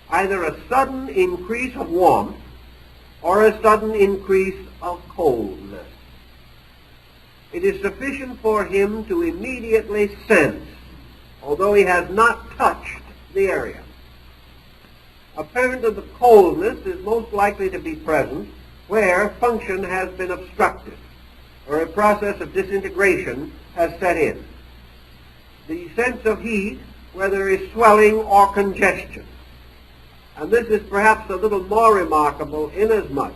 either a sudden increase of warmth or a sudden increase of coldness. It is sufficient for him to immediately sense, although he has not touched the area. Apparent of the coldness is most likely to be present where function has been obstructed or a process of disintegration has set in. The sense of heat where there is swelling or congestion. And this is perhaps a little more remarkable inasmuch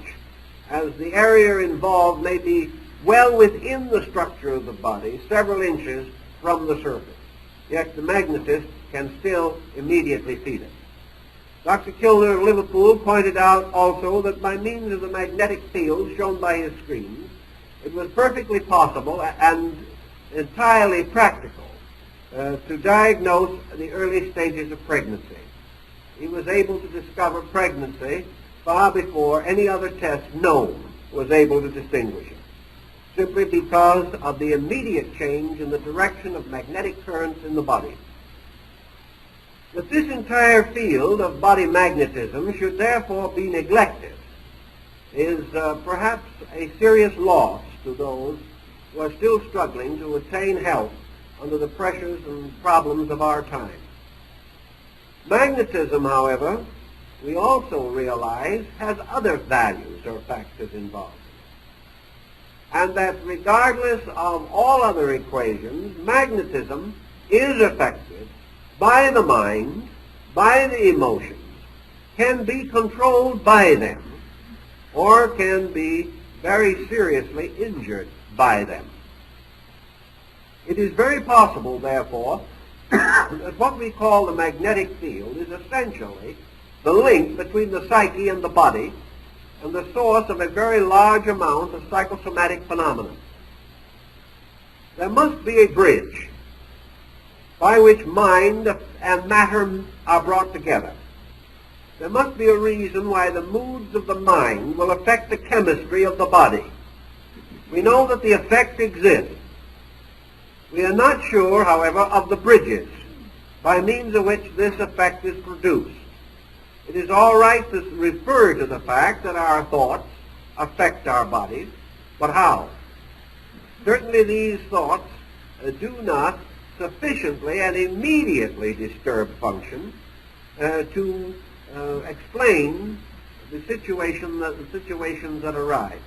as the area involved may be well within the structure of the body, several inches from the surface. Yet the magnetist can still immediately feel it. Dr. Kilner of Liverpool pointed out also that by means of the magnetic field shown by his screens, it was perfectly possible and entirely practical to diagnose the early stages of pregnancy. He was able to discover pregnancy far before any other test known was able to distinguish it, simply because of the immediate change in the direction of magnetic currents in the body. That this entire field of body magnetism should therefore be neglected is perhaps a serious loss to those who are still struggling to attain health under the pressures and problems of our time. Magnetism, however, we also realize has other values or factors involved. And that regardless of all other equations, magnetism is affected by the mind, by the emotions, can be controlled by them, or can be very seriously injured by them. It is very possible, therefore, that what we call the magnetic field is essentially the link between the psyche and the body and the source of a very large amount of psychosomatic phenomena. There must be a bridge by which mind and matter are brought together. There must be a reason why the moods of the mind will affect the chemistry of the body. We know that the effect exists. We are not sure, however, of the bridges by means of which this effect is produced. It is all right to refer to the fact that our thoughts affect our bodies, but how? Certainly these thoughts do not sufficiently and immediately disturb function to explain the situations that arise.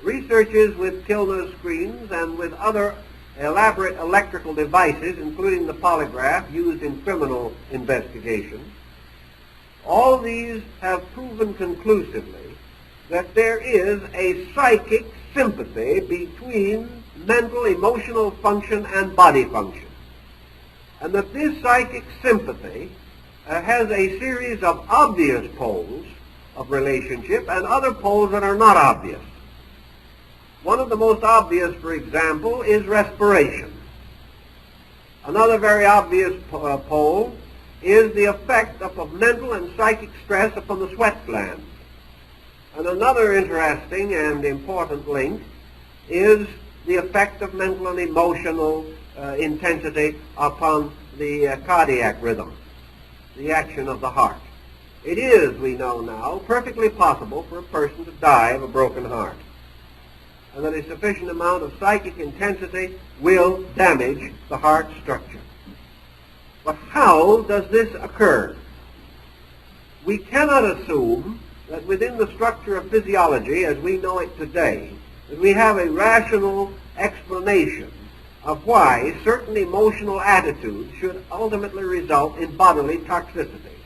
Researches with Kilner screens and with other elaborate electrical devices, including the polygraph used in criminal investigation, all these have proven conclusively that there is a psychic sympathy between mental, emotional function and body function. And that this psychic sympathy has a series of obvious poles of relationship and other poles that are not obvious. One of the most obvious, for example, is respiration. Another very obvious pole is the effect of mental and psychic stress upon the sweat glands. And another interesting and important link is the effect of mental and emotional intensity upon the cardiac rhythm, the action of the heart. It is, we know now, perfectly possible for a person to die of a broken heart, and that a sufficient amount of psychic intensity will damage the heart structure. But how does this occur? We cannot assume that within the structure of physiology as we know it today, that we have a rational explanation of why certain emotional attitudes should ultimately result in bodily toxicity.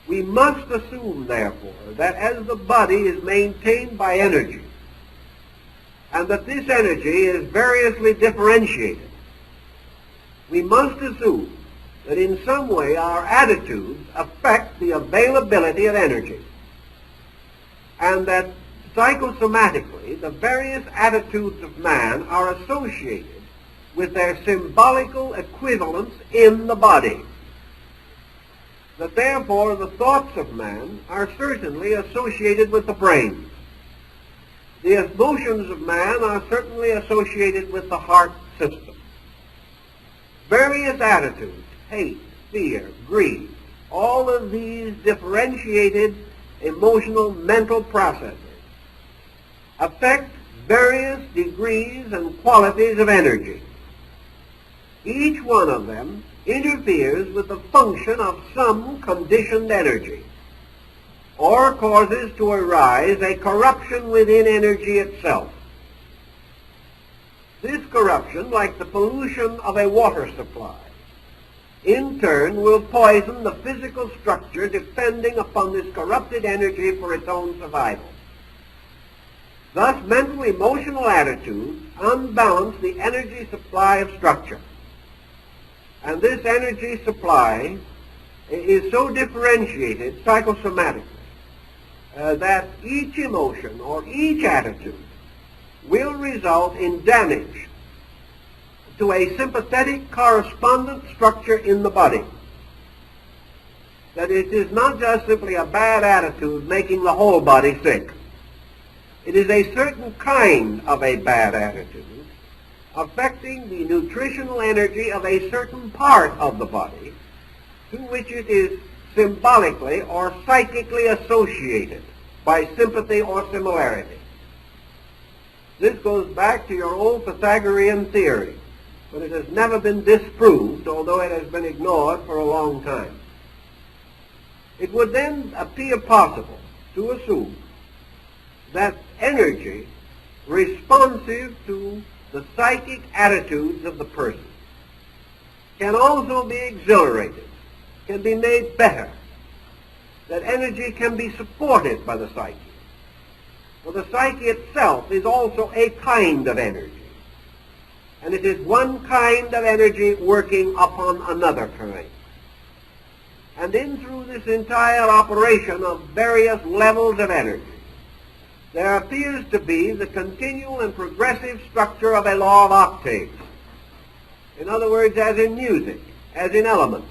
We must assume, therefore, that as the body is maintained by energy, and that this energy is variously differentiated, we must assume that in some way our attitudes affect the availability of energy, and that psychosomatically the various attitudes of man are associated with their symbolical equivalents in the body. That therefore the thoughts of man are certainly associated with the brain. The emotions of man are certainly associated with the heart system. Various attitudes, hate, fear, greed, all of these differentiated emotional mental processes affect various degrees and qualities of energy. Each one of them interferes with the function of some conditioned energy, or causes to arise a corruption within energy itself. This corruption, like the pollution of a water supply, in turn will poison the physical structure depending upon this corrupted energy for its own survival. Thus, mental emotional attitudes unbalance the energy supply of structure. And this energy supply is so differentiated psychosomatically that each emotion or each attitude will result in damage to a sympathetic correspondent structure in the body. That it is not just simply a bad attitude making the whole body sick. It is a certain kind of a bad attitude affecting the nutritional energy of a certain part of the body to which it is symbolically or psychically associated by sympathy or similarity. This goes back to your old Pythagorean theory, but it has never been disproved, although it has been ignored for a long time. It would then appear possible to assume that energy responsive to the psychic attitudes of the person can also be exhilarated, can be made better, that energy can be supported by the psyche. For the psyche itself is also a kind of energy, and it is one kind of energy working upon another kind. And in through this entire operation of various levels of energy, there appears to be the continual and progressive structure of a law of octaves. In other words, as in music, as in elements,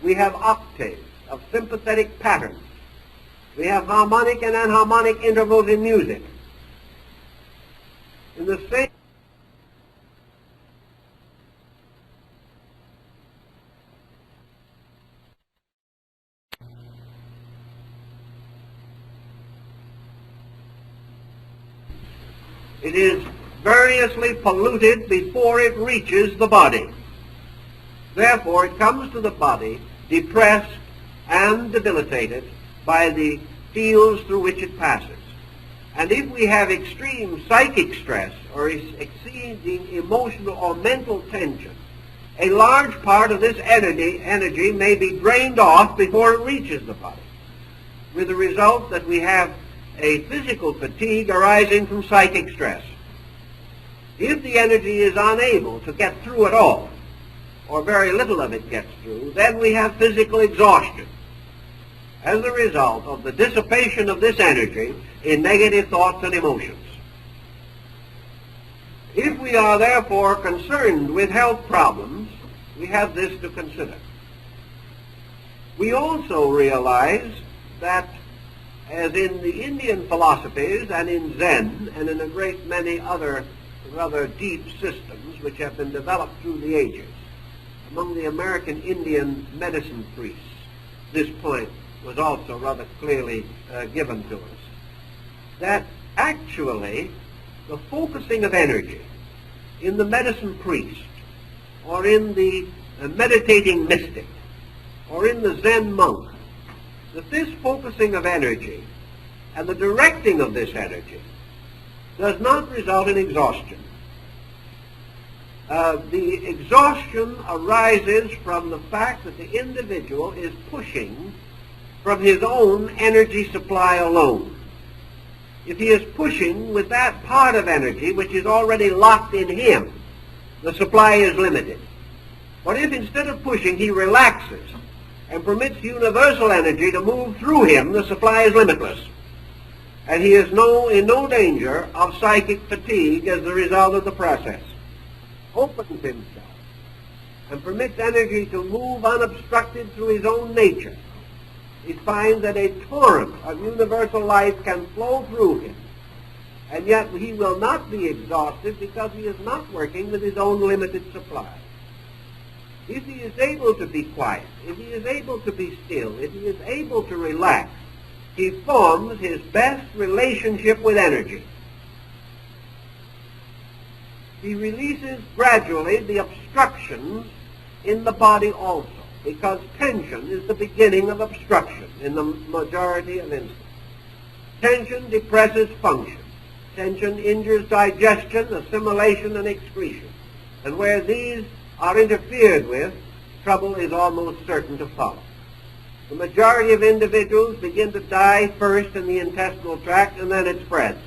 we have octaves of sympathetic patterns. We have harmonic and enharmonic intervals in music. In the same it is variously polluted before it reaches the body. Therefore, it comes to the body depressed and debilitated by the fields through which it passes. And if we have extreme psychic stress or exceeding emotional or mental tension, a large part of this energy may be drained off before it reaches the body, with the result that we have a physical fatigue arising from psychic stress. If the energy is unable to get through at all, or very little of it gets through, then we have physical exhaustion as a result of the dissipation of this energy in negative thoughts and emotions. If we are therefore concerned with health problems, we have this to consider. We also realize that, as in the Indian philosophies and in Zen and in a great many other rather deep systems which have been developed through the ages, among the American Indian medicine priests, this point was also rather clearly given to us, that actually the focusing of energy in the medicine priest or in the meditating mystic or in the Zen monk, that this focusing of energy and the directing of this energy does not result in exhaustion. The exhaustion arises from the fact that the individual is pushing from his own energy supply alone. If he is pushing with that part of energy which is already locked in him, the supply is limited. But if instead of pushing he relaxes and permits universal energy to move through him, the supply is limitless. And he is in no danger of psychic fatigue as the result of the process. Opens himself and permits energy to move unobstructed through his own nature. He finds that a torrent of universal life can flow through him, and yet he will not be exhausted because he is not working with his own limited supply. If he is able to be quiet, if he is able to be still, if he is able to relax, he forms his best relationship with energy. He releases gradually the obstructions in the body also, because tension is the beginning of obstruction in the majority of instances. Tension depresses function. Tension injures digestion, assimilation, and excretion. And where these are interfered with, trouble is almost certain to follow. The majority of individuals begin to die first in the intestinal tract, and then it spreads.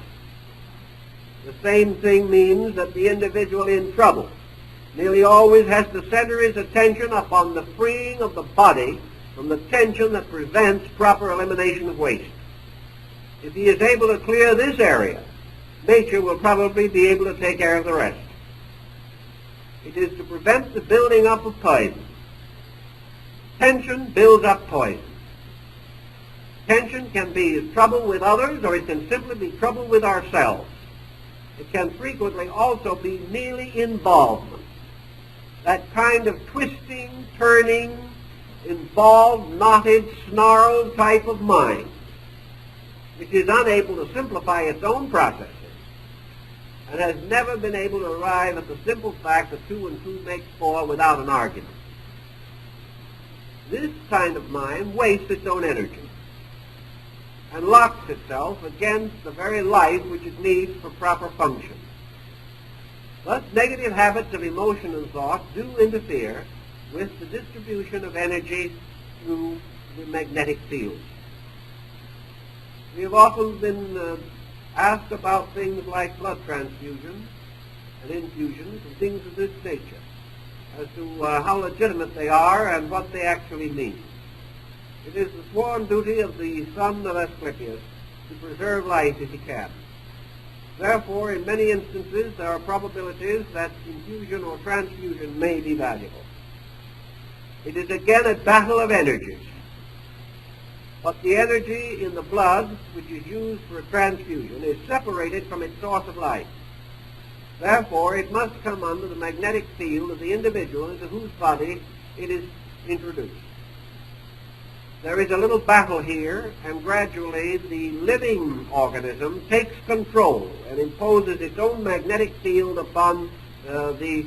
The same thing means that the individual in trouble nearly always has to center his attention upon the freeing of the body from the tension that prevents proper elimination of waste. If he is able to clear this area, nature will probably be able to take care of the rest. It is to prevent the building up of poison. Tension builds up poison. Tension can be trouble with others, or it can simply be trouble with ourselves. It can frequently also be merely involvement. That kind of twisting, turning, involved, knotted, snarled type of mind, which is unable to simplify its own processes and has never been able to arrive at the simple fact that 2 and 2 makes 4 without an argument. This kind of mind wastes its own energy and locks itself against the very life which it needs for proper function. Thus, negative habits of emotion and thought do interfere with the distribution of energy through the magnetic field. We have often been asked about things like blood transfusion and infusions and things of this nature, as to how legitimate they are and what they actually mean. It is the sworn duty of the son of Asclepius to preserve life if he can. Therefore, in many instances, there are probabilities that infusion or transfusion may be valuable. It is again a battle of energies. But the energy in the blood, which is used for a transfusion, is separated from its source of life. Therefore, it must come under the magnetic field of the individual into whose body it is introduced. There is a little battle here, and gradually the living organism takes control and imposes its own magnetic field upon the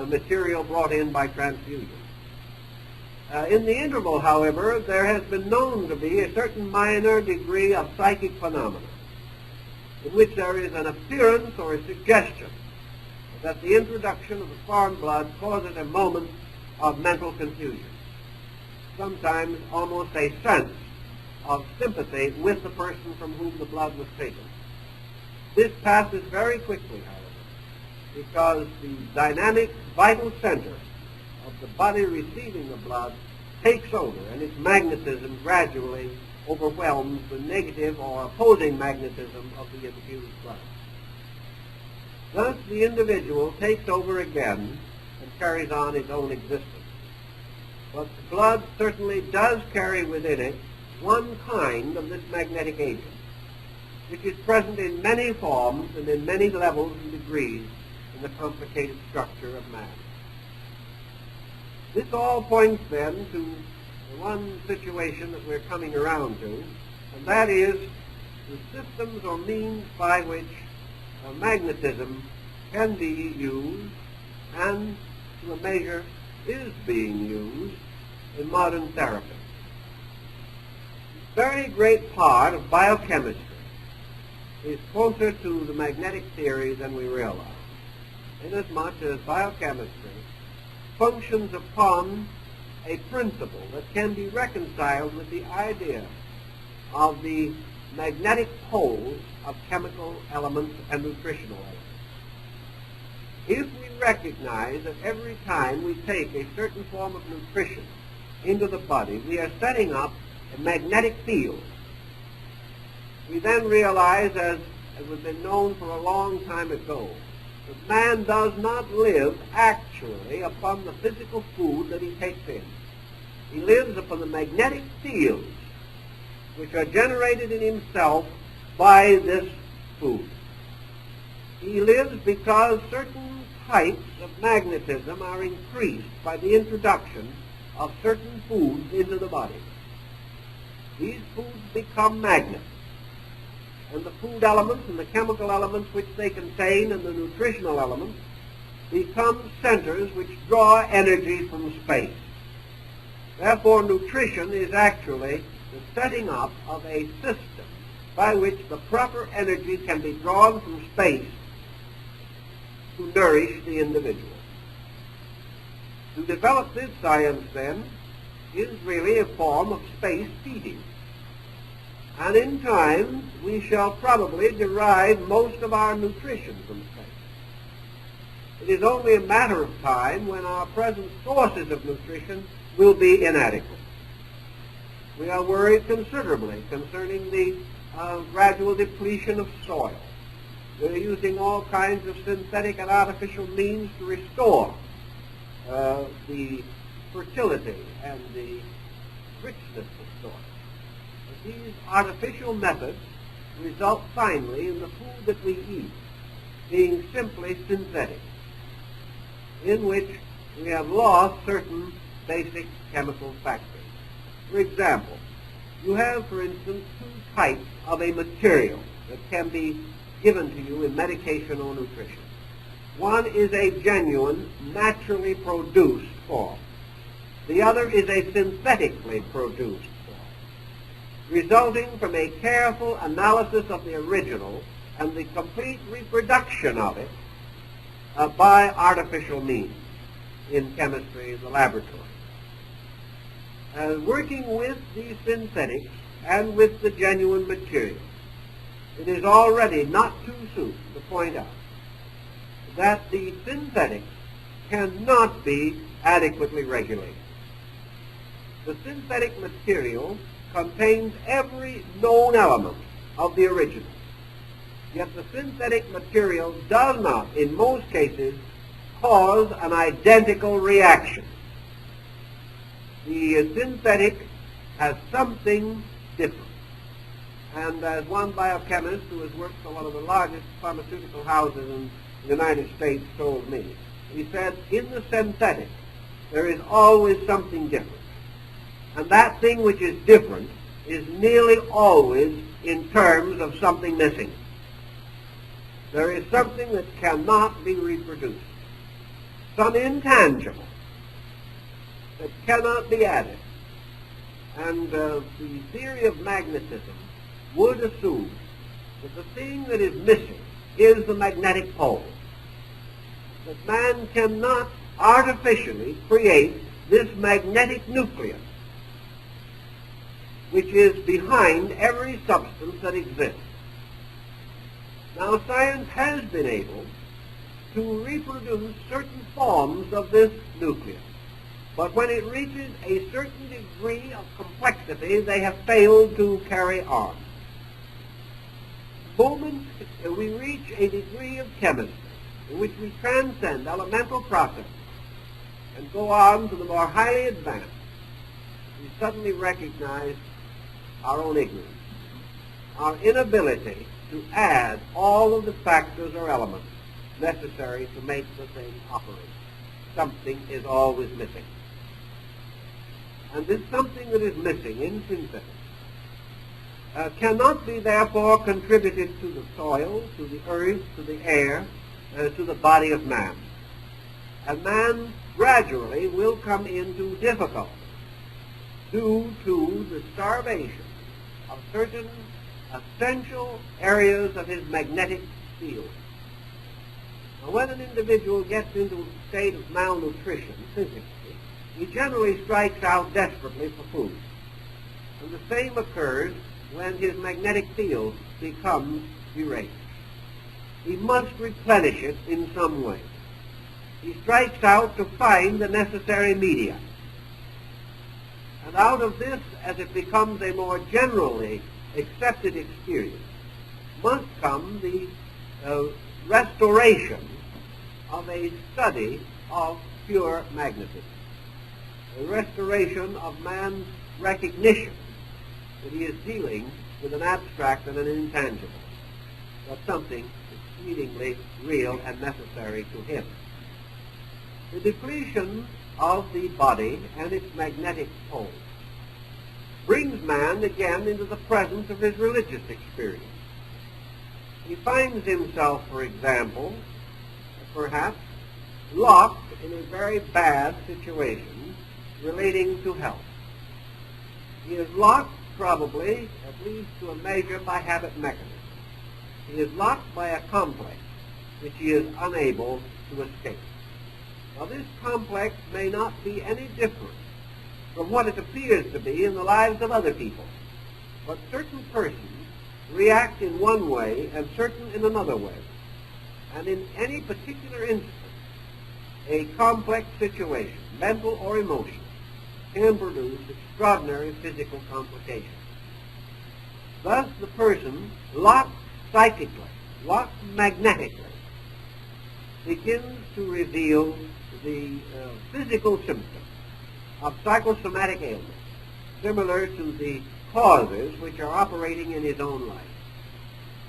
material brought in by transfusion. In the interval, however, there has been known to be a certain minor degree of psychic phenomena in which there is an appearance or a suggestion that the introduction of the foreign blood causes a moment of mental confusion, sometimes almost a sense of sympathy with the person from whom the blood was taken. This passes very quickly, however, because the dynamic vital center of the body receiving the blood takes over, and its magnetism gradually overwhelms the negative or opposing magnetism of the infused blood. Thus, the individual takes over again and carries on his own existence. But the blood certainly does carry within it one kind of this magnetic agent, which is present in many forms and in many levels and degrees in the complicated structure of man. This all points then to the one situation that we're coming around to, and that is the systems or means by which magnetism can be used and to a measure is being used in modern therapy. A very great part of biochemistry is closer to the magnetic theory than we realize, inasmuch as biochemistry functions upon a principle that can be reconciled with the idea of the magnetic poles of chemical elements and nutritional elements. If we recognize that every time we take a certain form of nutrition into the body, we are setting up a magnetic field, we then realize, as has been known for a long time ago, that man does not live actually upon the physical food that he takes in. He lives upon the magnetic fields which are generated in himself by this food. He lives because certain types of magnetism are increased by the introduction of certain foods into the body. These foods become magnets, and the food elements and the chemical elements which they contain and the nutritional elements become centers which draw energy from space. Therefore, nutrition is actually the setting up of a system by which the proper energy can be drawn from space to nourish the individual. To develop this science, then, is really a form of space feeding. And in time, we shall probably derive most of our nutrition from space. It is only a matter of time when our present sources of nutrition will be inadequate. We are worried considerably concerning the gradual depletion of soil. We're using all kinds of synthetic and artificial means to restore the fertility and the richness of soil. But these artificial methods result finally in the food that we eat being simply synthetic, in which we have lost certain basic chemical factors. For example, you have, for instance, two types of a material that can be given to you in medication or nutrition. One is a genuine, naturally produced form. The other is a synthetically produced form, resulting from a careful analysis of the original and the complete reproduction of it by artificial means in chemistry in the laboratory. Working with these synthetics and with the genuine material, it is already not too soon to point out that the synthetics cannot be adequately regulated. The synthetic material contains every known element of the original, yet the synthetic material does not, in most cases, cause an identical reaction. The synthetic has something different. And as one biochemist who has worked for one of the largest pharmaceutical houses in the United States told me, he said, in the synthetic, there is always something different. And that thing which is different is nearly always in terms of something missing. There is something that cannot be reproduced, some intangible that cannot be added. And the theory of magnetism would assume that the thing that is missing is the magnetic pole. That man cannot artificially create this magnetic nucleus, which is behind every substance that exists. Now, science has been able to reproduce certain forms of this nucleus, but when it reaches a certain degree of complexity, they have failed to carry on. The moment we reach a degree of chemistry in which we transcend elemental processes and go on to the more highly advanced we suddenly recognize our own ignorance, our inability to add all of the factors or elements necessary to make the thing operate. Something is always missing. And this something that is missing in synthesis cannot be therefore contributed to the soil, to the earth, to the air, to the body of man. And man gradually will come into difficulty due to the starvation of certain essential areas of his magnetic field. Now, when an individual gets into a state of malnutrition physically, he generally strikes out desperately for food. And the same occurs when his magnetic field becomes erased. He must replenish it in some way. He strikes out to find the necessary media. And out of this, as it becomes a more generally accepted experience, must come the restoration of a study of pure magnetism, a restoration of man's recognition that he is dealing with an abstract and an intangible, but something exceedingly real and necessary to him. The depletion of the body and its magnetic pole brings man again into the presence of his religious experience. He finds himself, for example, perhaps locked in a very bad situation relating to health. He is locked probably, at least to a measure, by habit mechanism. He is locked by a complex which he is unable to escape. Now, this complex may not be any different from what it appears to be in the lives of other people, but certain persons react in one way and certain in another way. And in any particular instance, a complex situation, mental or emotional, can produce extraordinary physical complications. Thus, the person, locked psychically, locked magnetically, begins to reveal the physical symptoms of psychosomatic ailments, similar to the causes which are operating in his own life.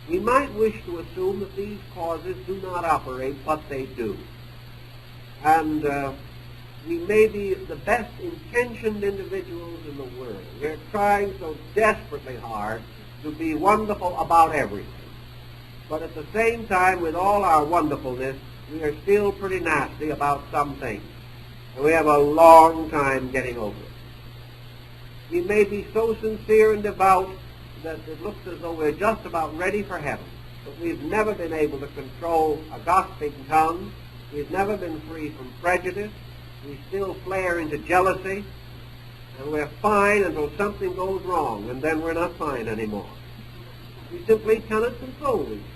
We might wish to assume that these causes do not operate, but they do. And we may be the best intentioned individuals in the world. We're trying so desperately hard to be wonderful about everything. But at the same time, with all our wonderfulness, we are still pretty nasty about some things. And we have a long time getting over it. We may be so sincere and devout that it looks as though we're just about ready for heaven. But we've never been able to control a gossiping tongue. We've never been free from prejudice. We still flare into jealousy. And we're fine until something goes wrong, and then we're not fine anymore. We simply cannot control these things.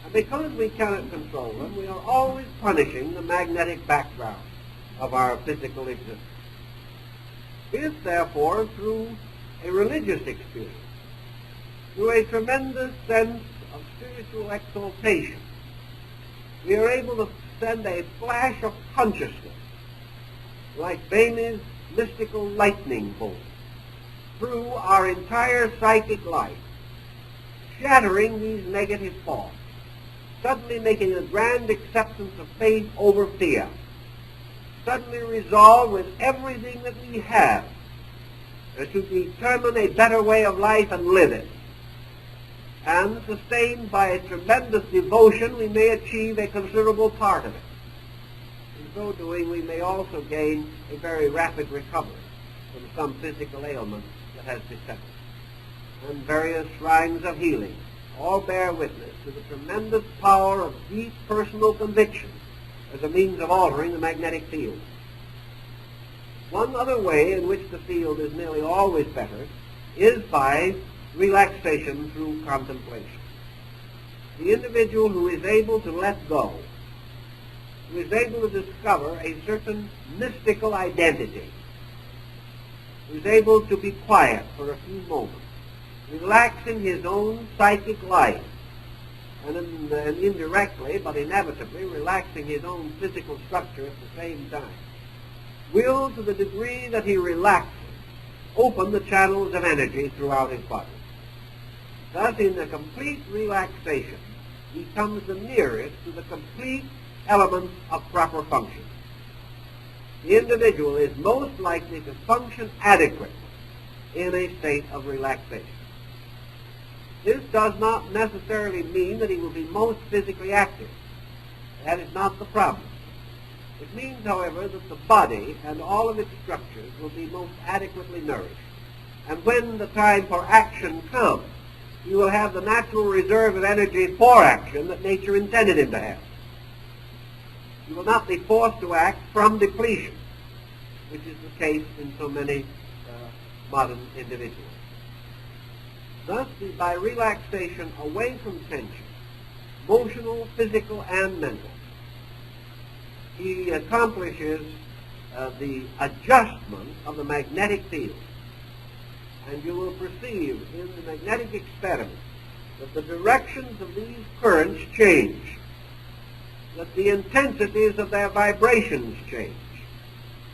And because we cannot control them, we are always punishing the magnetic background of our physical existence. If, therefore, through a religious experience, through a tremendous sense of spiritual exaltation, we are able to send a flash of consciousness, like Bainey's mystical lightning bolt, through our entire psychic life, shattering these negative thoughts, suddenly making a grand acceptance of faith over fear, suddenly resolve with everything that we have to determine a better way of life and live it. And sustained by a tremendous devotion, we may achieve a considerable part of it. In so doing, we may also gain a very rapid recovery from some physical ailment that has beset us. And various shrines of healing all bear witness to the tremendous power of deep personal conviction as a means of altering the magnetic field. One other way in which the field is nearly always bettered is by relaxation through contemplation. The individual who is able to let go, who is able to discover a certain mystical identity, who is able to be quiet for a few moments, relaxing his own psychic life, and indirectly, but inevitably, relaxing his own physical structure at the same time, will, to the degree that he relaxes, open the channels of energy throughout his body. Thus, in the complete relaxation, he comes the nearest to the complete elements of proper function. The individual is most likely to function adequately in a state of relaxation. This does not necessarily mean that he will be most physically active. That is not the problem. It means, however, that the body and all of its structures will be most adequately nourished. And when the time for action comes, he will have the natural reserve of energy for action that nature intended him to have. He will not be forced to act from depletion, which is the case in so many modern individuals. Thus, by relaxation away from tension, emotional, physical, and mental, he accomplishes the adjustment of the magnetic field. And you will perceive in the magnetic experiment that the directions of these currents change, that the intensities of their vibrations change,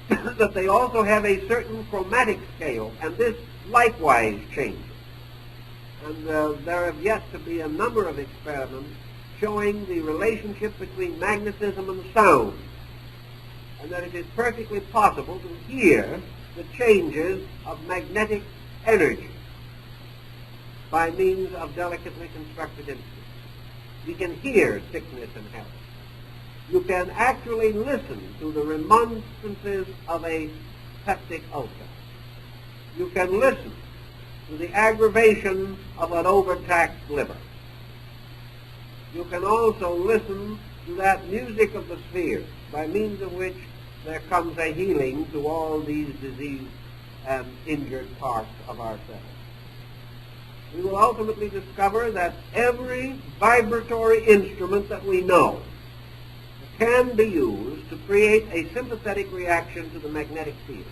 that they also have a certain chromatic scale, and this likewise changes. And there have yet to be a number of experiments showing the relationship between magnetism and sound, and that it is perfectly possible to hear the changes of magnetic energy by means of delicately constructed instruments. You can hear sickness and health. You can actually listen to the remonstrances of a peptic ulcer. You can listen to the aggravation of an overtaxed liver. You can also listen to that music of the spheres, by means of which there comes a healing to all these diseased and injured parts of ourselves. We will ultimately discover that every vibratory instrument that we know can be used to create a sympathetic reaction to the magnetic field.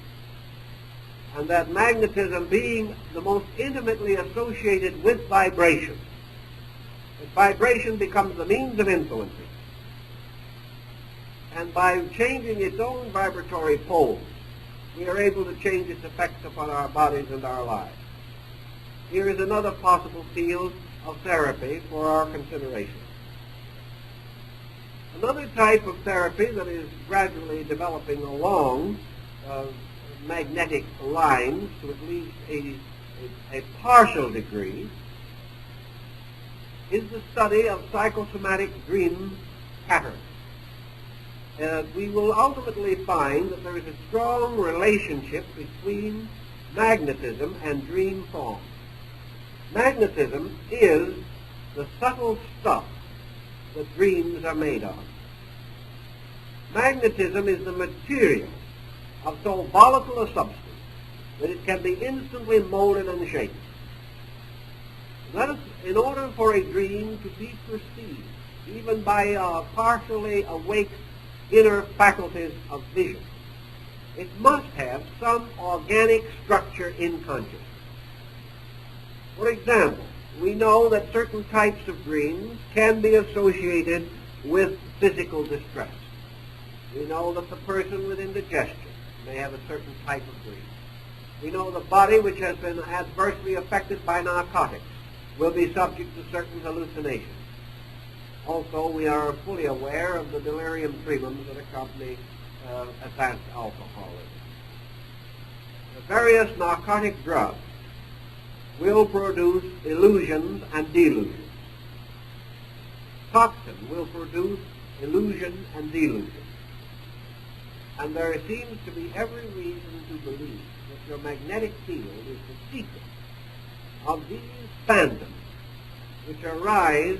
And that magnetism being the most intimately associated with vibration, that vibration becomes the means of influencing. And by changing its own vibratory poles, we are able to change its effects upon our bodies and our lives. Here is another possible field of therapy for our consideration. Another type of therapy that is gradually developing along magnetic lines to at least a partial degree is the study of psychosomatic dream patterns. We will ultimately find that there is a strong relationship between magnetism and dream form. Magnetism is the subtle stuff that dreams are made of. Magnetism is the material of so volatile a substance that it can be instantly molded and shapen. In order for a dream to be perceived, even by partially awake inner faculties of vision, it must have some organic structure in consciousness. For example, we know that certain types of dreams can be associated with physical distress. We know that the person with indigestion may have a certain type of dream. We know the body which has been adversely affected by narcotics will be subject to certain hallucinations. Also, we are fully aware of the delirium tremens that accompany advanced alcoholism. The various narcotic drugs will produce illusions and delusions. Toxin will produce illusion and delusion. And there seems to be every reason to believe that your magnetic field is the secret of these phantoms which arise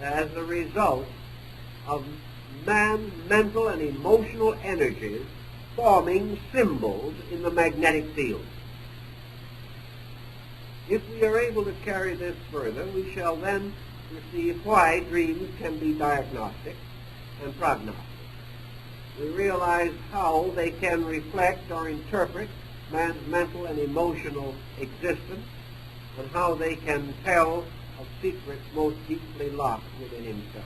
as the result of man's mental and emotional energies forming symbols in the magnetic field. If we are able to carry this further, we shall then perceive why dreams can be diagnostic and prognostic. We realize how they can reflect or interpret man's mental and emotional existence, and how they can tell of secrets most deeply locked within himself.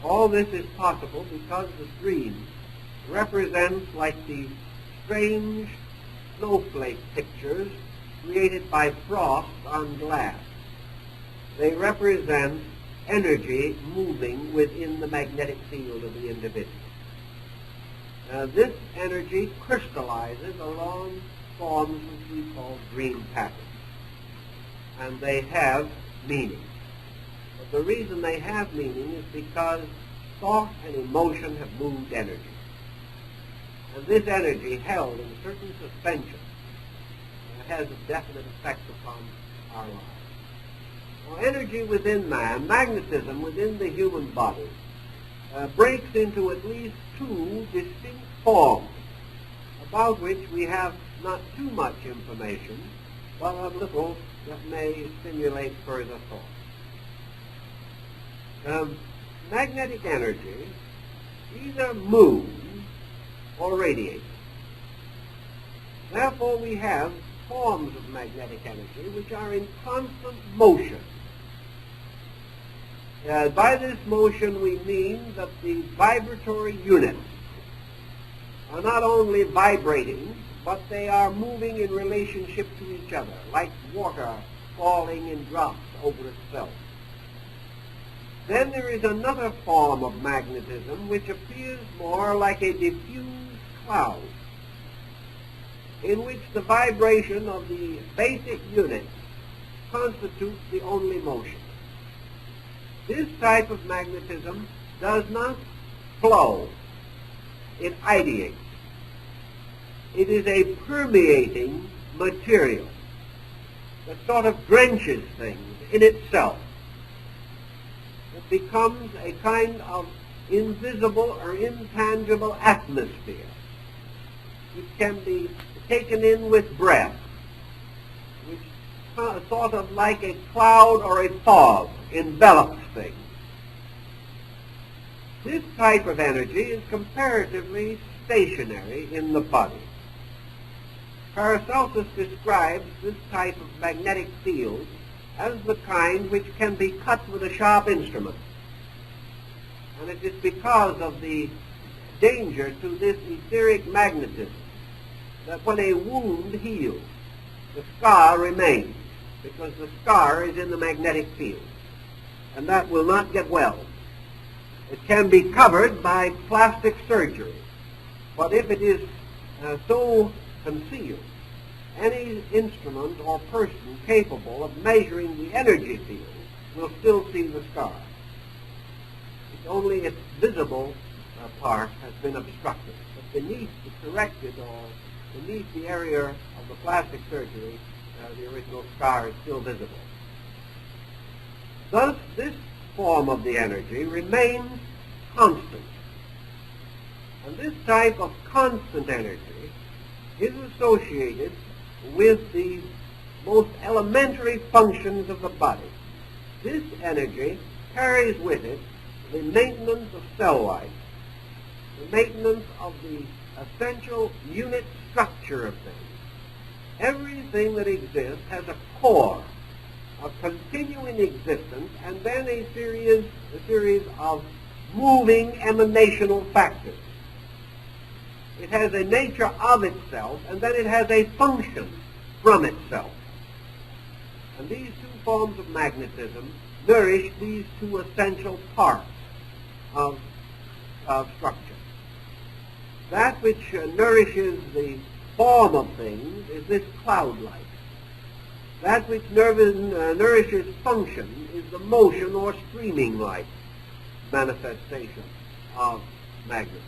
All this is possible because the dream represents like these strange snowflake pictures created by frost on glass. They represent energy moving within the magnetic field of the individual. This energy crystallizes along forms which we call dream patterns, and they have meaning. But the reason they have meaning is because thought and emotion have moved energy. And this energy, held in certain suspension, has a definite effect upon our lives. Well, energy within man, magnetism within the human body, breaks into at least two distinct forms, about which we have not too much information, but a little that may stimulate further thought. Magnetic energy either moves or radiates. Therefore, we have forms of magnetic energy which are in constant motion. By this motion, we mean that the vibratory units are not only vibrating, but they are moving in relationship to each other, like water falling in drops over itself. Then there is another form of magnetism which appears more like a diffused cloud, in which the vibration of the basic units constitutes the only motion. This type of magnetism does not flow, it ideates. It is a permeating material that sort of drenches things in itself. It becomes a kind of invisible or intangible atmosphere which can be taken in with breath, which sort of like a cloud or a fog envelops things. This type of energy is comparatively stationary in the body. Paracelsus describes this type of magnetic field as the kind which can be cut with a sharp instrument. And it is because of the danger to this etheric magnetism that when a wound heals, the scar remains, because the scar is in the magnetic field, and that will not get well. It can be covered by plastic surgery, but if it is so concealed, any instrument or person capable of measuring the energy field will still see the scar. It's only its visible part has been obstructed, but beneath the corrected or beneath the area of the plastic surgery, the original scar is still visible. Thus, this form of the energy remains constant. And this type of constant energy is associated with the most elementary functions of the body. This energy carries with it the maintenance of cell life, the maintenance of the essential unit structure of things. Everything that exists has a core, a continuing existence, and then a series of moving emanational factors. It has a nature of itself, and then it has a function from itself. And these two forms of magnetism nourish these two essential parts of structure. That which nourishes the form of things is this cloud light. That which nourishes function is the motion or streaming light manifestation of magnetism.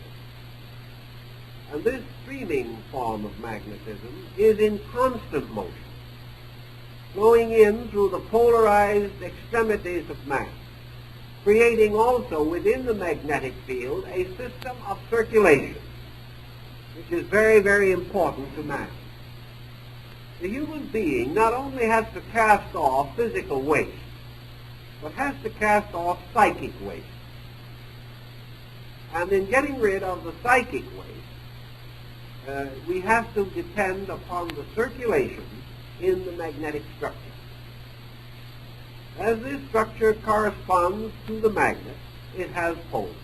And this streaming form of magnetism is in constant motion, flowing in through the polarized extremities of mass, creating also within the magnetic field a system of circulation, which is very, very important to man. The human being not only has to cast off physical waste, but has to cast off psychic waste. And in getting rid of the psychic waste, we have to depend upon the circulation in the magnetic structure. As this structure corresponds to the magnet, it has poles.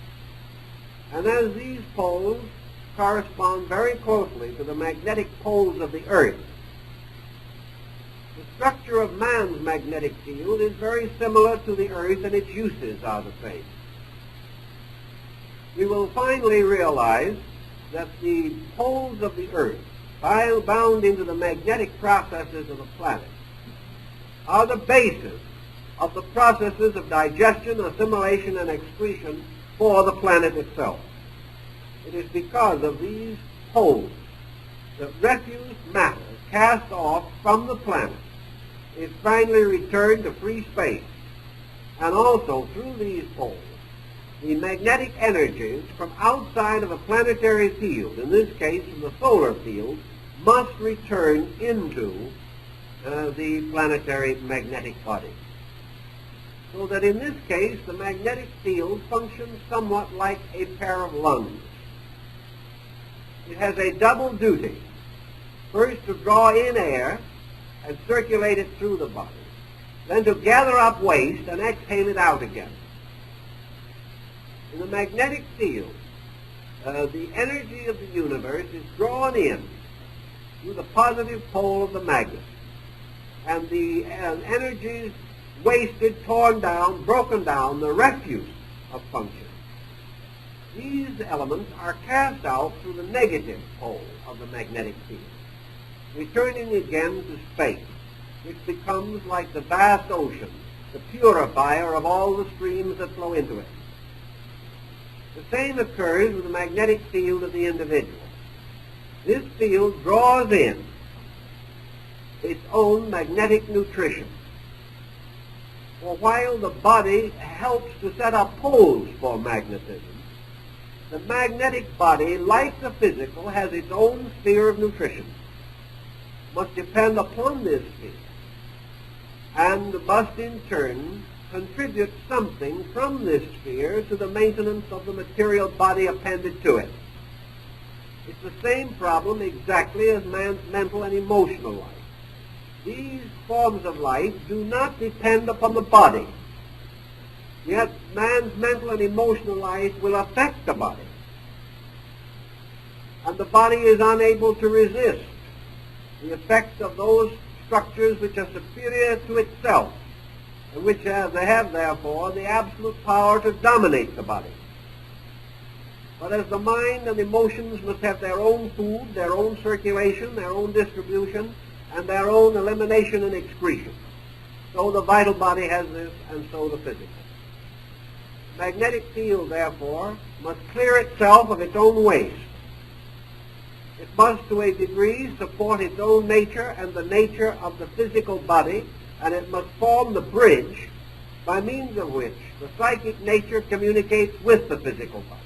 And as these poles correspond very closely to the magnetic poles of the earth. The structure of man's magnetic field is very similar to the earth, and its uses are the same. We will finally realize that the poles of the earth, bound into the magnetic processes of the planet, are the basis of the processes of digestion, assimilation, and excretion for the planet itself. It is because of these poles that refuse matter cast off from the planet is finally returned to free space, and also through these poles, the magnetic energies from outside of a planetary field, in this case from the solar field, must return into the planetary magnetic body. So that in this case, the magnetic field functions somewhat like a pair of lungs. It has a double duty. First, to draw in air and circulate it through the body. Then to gather up waste and exhale it out again. In the magnetic field, the energy of the universe is drawn in through the positive pole of the magnet. And the energies wasted, torn down, broken down, the refuse of function. These elements are cast out through the negative pole of the magnetic field, returning again to space, which becomes like the vast ocean, the purifier of all the streams that flow into it. The same occurs with the magnetic field of the individual. This field draws in its own magnetic nutrition. For while the body helps to set up poles for magnetism, the magnetic body, like the physical, has its own sphere of nutrition, must depend upon this sphere, and must in turn contribute something from this sphere to the maintenance of the material body appended to it. It's the same problem exactly as man's mental and emotional life. These forms of life do not depend upon the body. Yet man's mental and emotional life will affect the body. And the body is unable to resist the effects of those structures which are superior to itself, and which they have, therefore, the absolute power to dominate the body. But as the mind and emotions must have their own food, their own circulation, their own distribution, and their own elimination and excretion, so the vital body has this, and so the physical. The magnetic field, therefore, must clear itself of its own waste. It must, to a degree, support its own nature and the nature of the physical body, and it must form the bridge by means of which the psychic nature communicates with the physical body.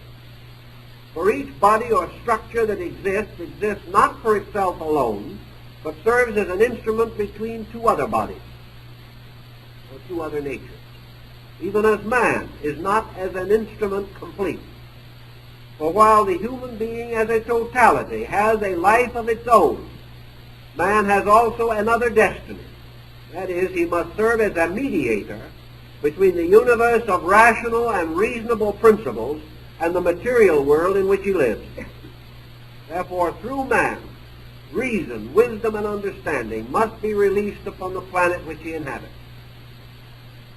For each body or structure that exists not for itself alone, but serves as an instrument between two other bodies, or two other natures. Even as man is not as an instrument complete. For while the human being as a totality has a life of its own, man has also another destiny. That is, he must serve as a mediator between the universe of rational and reasonable principles and the material world in which he lives. Therefore, through man, reason, wisdom, and understanding must be released upon the planet which he inhabits.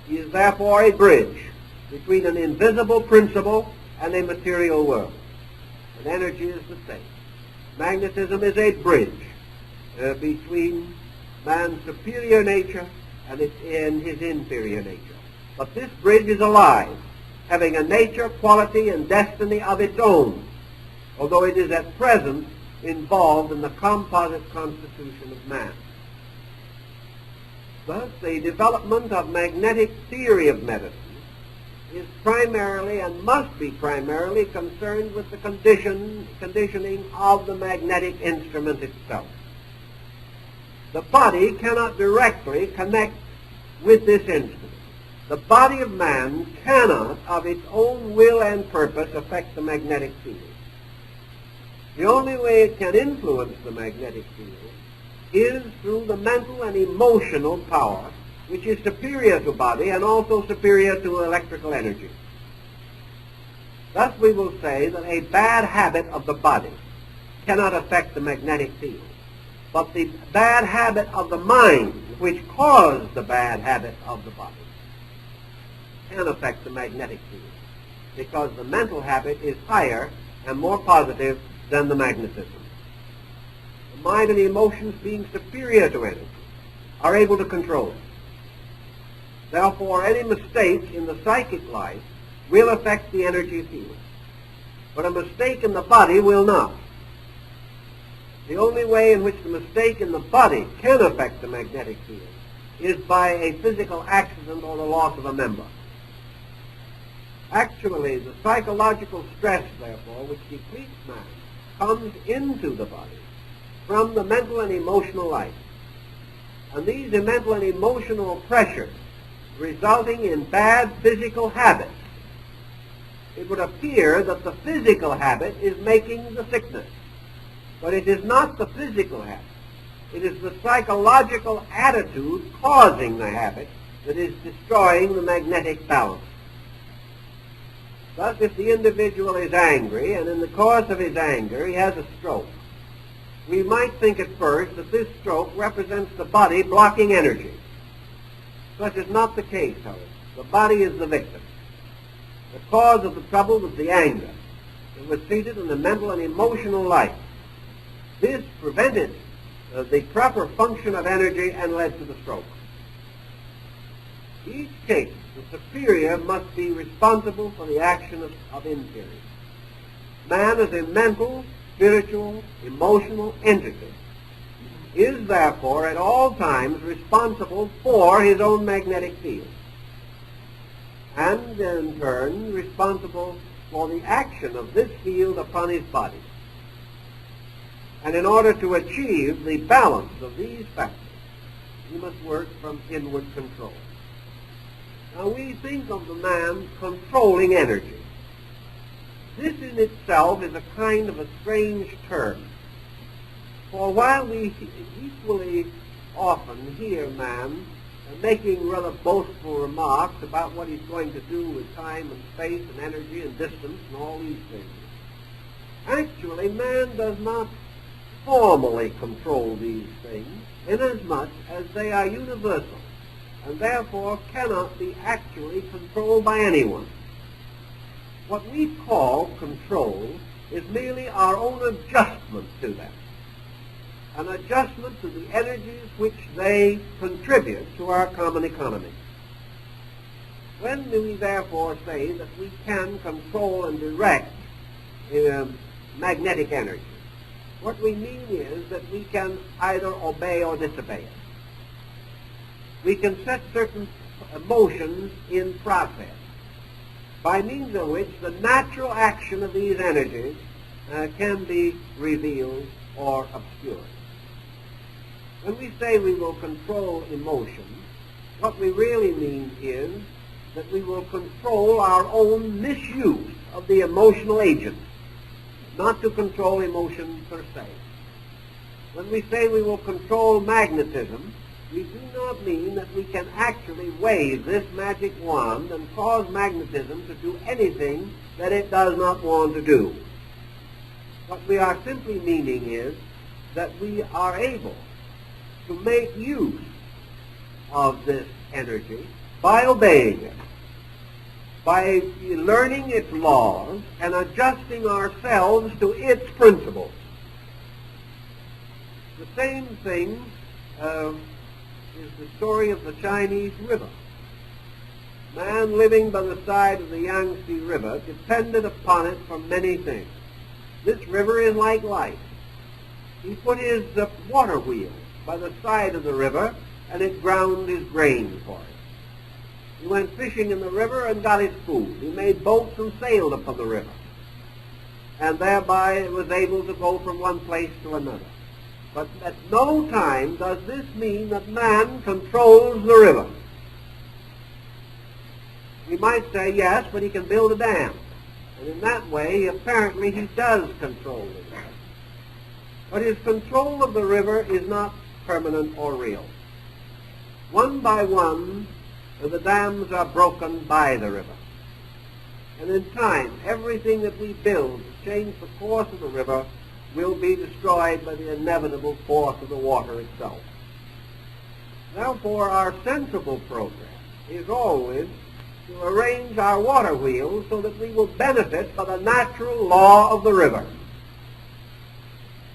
He is therefore a bridge between an invisible principle and a material world. And energy is the same. Magnetism is a bridge between man's superior nature and his inferior nature. But this bridge is alive, having a nature, quality, and destiny of its own, although it is at present involved in the composite constitution of man. Thus, the development of magnetic theory of medicine is primarily and must be primarily concerned with the conditioning of the magnetic instrument itself. The body cannot directly connect with this instrument. The body of man cannot, of its own will and purpose, affect the magnetic field. The only way it can influence the magnetic field is through the mental and emotional power, which is superior to body and also superior to electrical energy. Thus we will say that a bad habit of the body cannot affect the magnetic field, but the bad habit of the mind, which caused the bad habit of the body, can affect the magnetic field, because the mental habit is higher and more positive than the magnetism. The mind and the emotions, being superior to energy, are able to control it. Therefore, any mistake in the psychic life will affect the energy field, but a mistake in the body will not. The only way in which the mistake in the body can affect the magnetic field is by a physical accident or the loss of a member. Actually, the psychological stress, therefore, which depletes man, comes into the body from the mental and emotional life. And these mental and emotional pressures resulting in bad physical habits, it would appear that the physical habit is making the sickness. But it is not the physical habit. It is the psychological attitude causing the habit that is destroying the magnetic balance. Thus, if the individual is angry, and in the course of his anger he has a stroke, we might think at first that this stroke represents the body blocking energy. Such is not the case, however. The body is the victim. The cause of the trouble was the anger. It was seated in the mental and emotional life. This prevented the proper function of energy and led to the stroke. In each case, the superior must be responsible for the action of inferior. Man as a mental, spiritual, emotional entity is therefore at all times responsible for his own magnetic field, and in turn responsible for the action of this field upon his body. And in order to achieve the balance of these factors, he must work from inward control. Now we think of the man controlling energy. This in itself is a kind of a strange term. For while we equally often hear man making rather boastful remarks about what he's going to do with time and space and energy and distance and all these things, actually man does not formally control these things inasmuch as they are universal and therefore cannot be actually controlled by anyone. What we call control is merely our own adjustment to them, an adjustment to the energies which they contribute to our common economy. When do we therefore say that we can control and direct magnetic energy? What we mean is that we can either obey or disobey it. We can set certain motions in process by means of which the natural action of these energies can be revealed or obscured. When we say we will control emotions, what we really mean is that we will control our own misuse of the emotional agent, not to control emotion per se. When we say we will control magnetism, we do not mean that we can actually wave this magic wand and cause magnetism to do anything that it does not want to do. What we are simply meaning is that we are able to make use of this energy by obeying it, by learning its laws and adjusting ourselves to its principles. The same thing is the story of the Chinese river. Man living by the side of the Yangtze River depended upon it for many things. This river is like life. He put his water wheel by the side of the river, and it ground his grain for him. He went fishing in the river and got his food. He made boats and sailed upon the river, and thereby was able to go from one place to another. But at no time does this mean that man controls the river. We might say, yes, but he can build a dam. And in that way, apparently, he does control the river. But his control of the river is not permanent or real. One by one, the dams are broken by the river. And in time, everything that we build to change the course of the river will be destroyed by the inevitable force of the water itself. Therefore, our sensible program is always to arrange our water wheels so that we will benefit by the natural law of the river.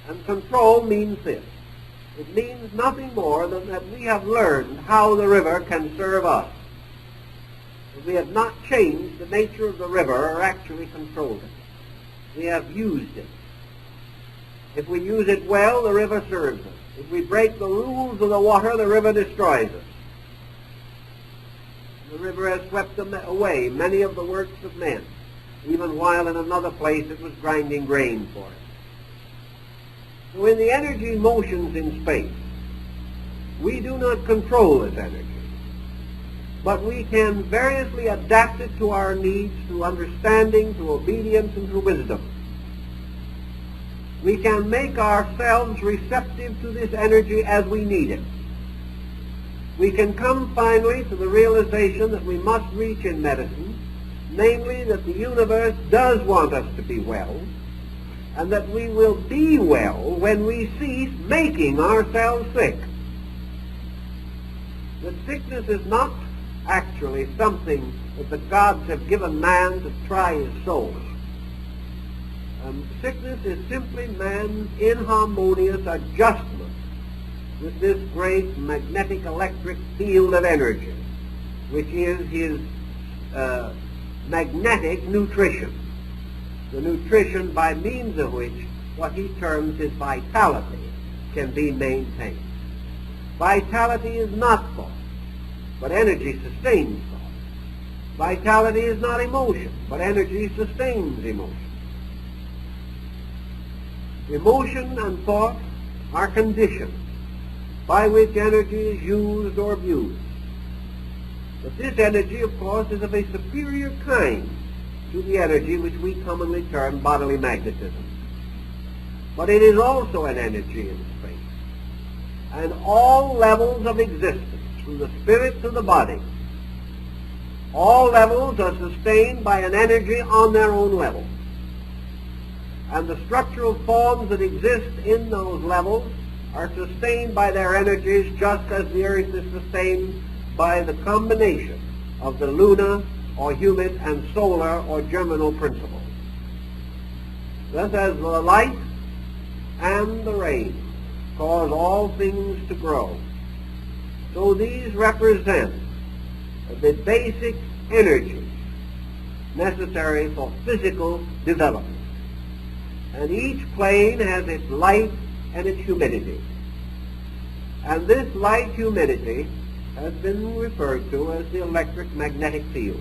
And control means this. It means nothing more than that we have learned how the river can serve us. We have not changed the nature of the river or actually controlled it. We have used it. If we use it well, the river serves us. If we break the rules of the water, the river destroys us. The river has swept away many of the works of men, even while in another place it was grinding grain for it. So in the energy motions in space, we do not control this energy, but we can variously adapt it to our needs through understanding, through obedience, and through wisdom. We can make ourselves receptive to this energy as we need it. We can come finally to the realization that we must reach in medicine, namely that the universe does want us to be well, and that we will be well when we cease making ourselves sick. That sickness is not actually something that the gods have given man to try his soul. Sickness is simply man's inharmonious adjustment with this great magnetic electric field of energy, which is his magnetic nutrition, the nutrition by means of which what he terms his vitality can be maintained. Vitality is not thought, but energy sustains thought. Vitality is not emotion, but energy sustains emotion. Emotion and thought are conditions by which energy is used or abused. But this energy, of course, is of a superior kind to the energy which we commonly term bodily magnetism. But it is also an energy in space. And all levels of existence, from the spirit to the body, all levels are sustained by an energy on their own level. And the structural forms that exist in those levels are sustained by their energies just as the earth is sustained by the combination of the lunar or humid and solar or germinal principles. Thus as the light and the rain cause all things to grow, so these represent the basic energies necessary for physical development. And each plane has its light and its humidity. And this light humidity has been referred to as the electric magnetic field.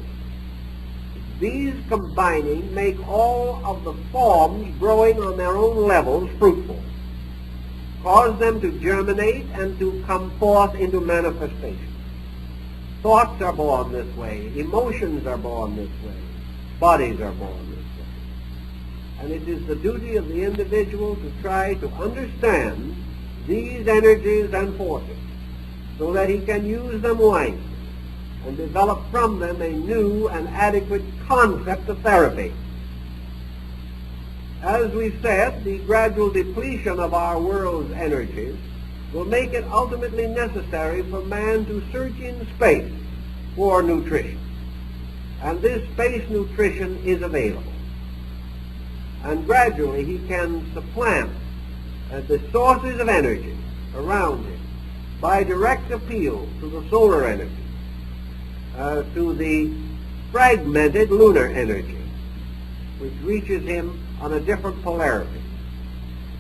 These combining make all of the forms growing on their own levels fruitful, cause them to germinate and to come forth into manifestation. Thoughts are born this way, emotions are born this way, bodies are born this way. And it is the duty of the individual to try to understand these energies and forces so that he can use them wisely and develop from them a new and adequate concept of therapy. As we said, the gradual depletion of our world's energies will make it ultimately necessary for man to search in space for nutrition. And this space nutrition is available. And gradually he can supplant the sources of energy around him by direct appeal to the solar energy, to the fragmented lunar energy, which reaches him on a different polarity.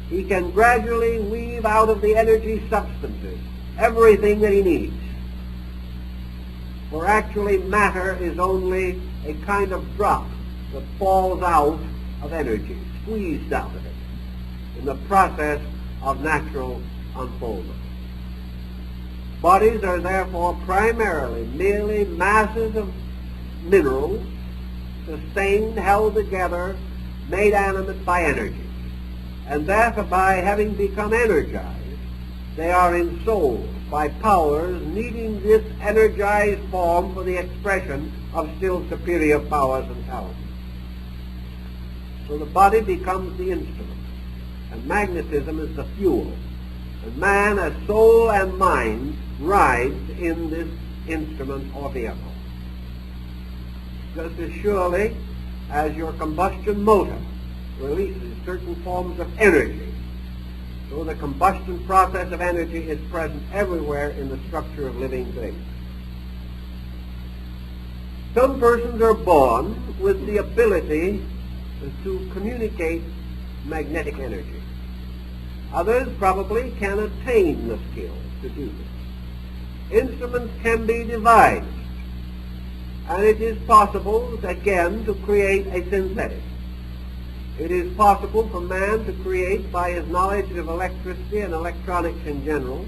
He can gradually weave out of the energy substances everything that he needs. For actually matter is only a kind of drop that falls out of energy, squeezed out of it, in the process of natural unfoldment. Bodies are therefore primarily merely masses of minerals, sustained, held together, made animate by energy. And thereby, having become energized, they are ensouled by powers needing this energized form for the expression of still superior powers and talents. So the body becomes the instrument, and magnetism is the fuel. And man, as soul and mind, rides in this instrument or vehicle. Just as surely as your combustion motor releases certain forms of energy, so the combustion process of energy is present everywhere in the structure of living things. Some persons are born with the ability to communicate magnetic energy. Others probably can attain the skill to do this. Instruments can be devised, and it is possible, again, to create a synthetic. It is possible for man to create, by his knowledge of electricity and electronics in general,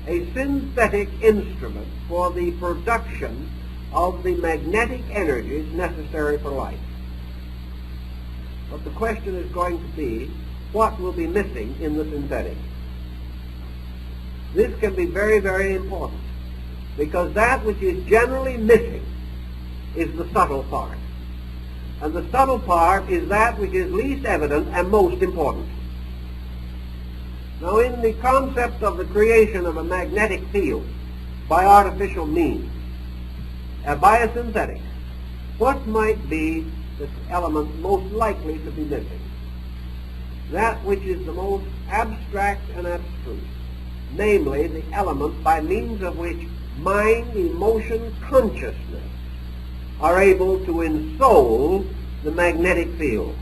a synthetic instrument for the production of the magnetic energies necessary for life. But the question is going to be, what will be missing in the synthetic? This can be very, very important, because that which is generally missing is the subtle part. And the subtle part is that which is least evident and most important. Now, in the concept of the creation of a magnetic field by artificial means, by a synthetic, what might be the element most likely to be missing? That which is the most abstract and abstruse, namely the element by means of which mind, emotion, consciousness are able to ensoul the magnetic field.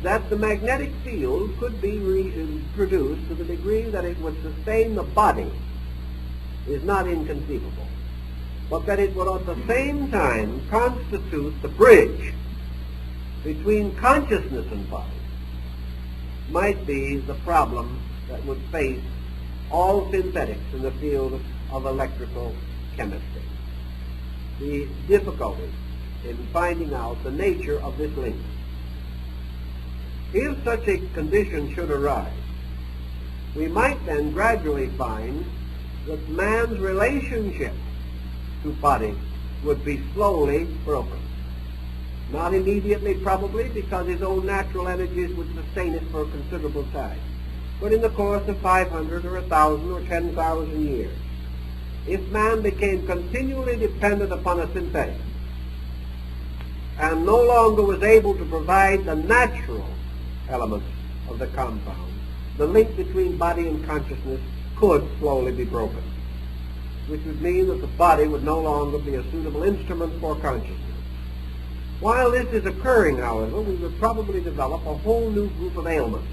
That the magnetic field could be produced to the degree that it would sustain the body is not inconceivable, but that it would at the same time constitute the bridge between consciousness and body might be the problem that would face all synthetics in the field of electrical chemistry. The difficulty in finding out the nature of this link. If such a condition should arise, we might then gradually find that man's relationship to body would be slowly broken. Not immediately, probably, because his own natural energies would sustain it for a considerable time, but in the course of 500 or 1,000 or 10,000 years. If man became continually dependent upon a synthetic and no longer was able to provide the natural elements of the compound, the link between body and consciousness could slowly be broken, which would mean that the body would no longer be a suitable instrument for consciousness. While this is occurring, however, we would probably develop a whole new group of ailments,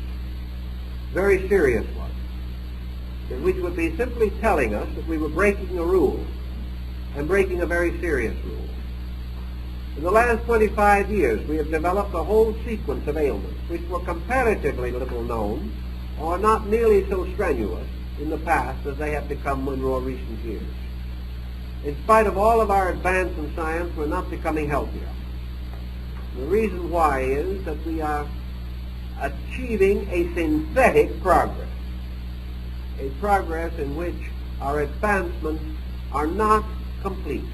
very serious ones, which would be simply telling us that we were breaking a rule, and breaking a very serious rule. In the last 25 years, we have developed a whole sequence of ailments which were comparatively little known, or not nearly so strenuous in the past as they have become in more recent years. In spite of all of our advance in science, we're not becoming healthier. The reason why is that we are achieving a synthetic progress, a progress in which our advancements are not complete,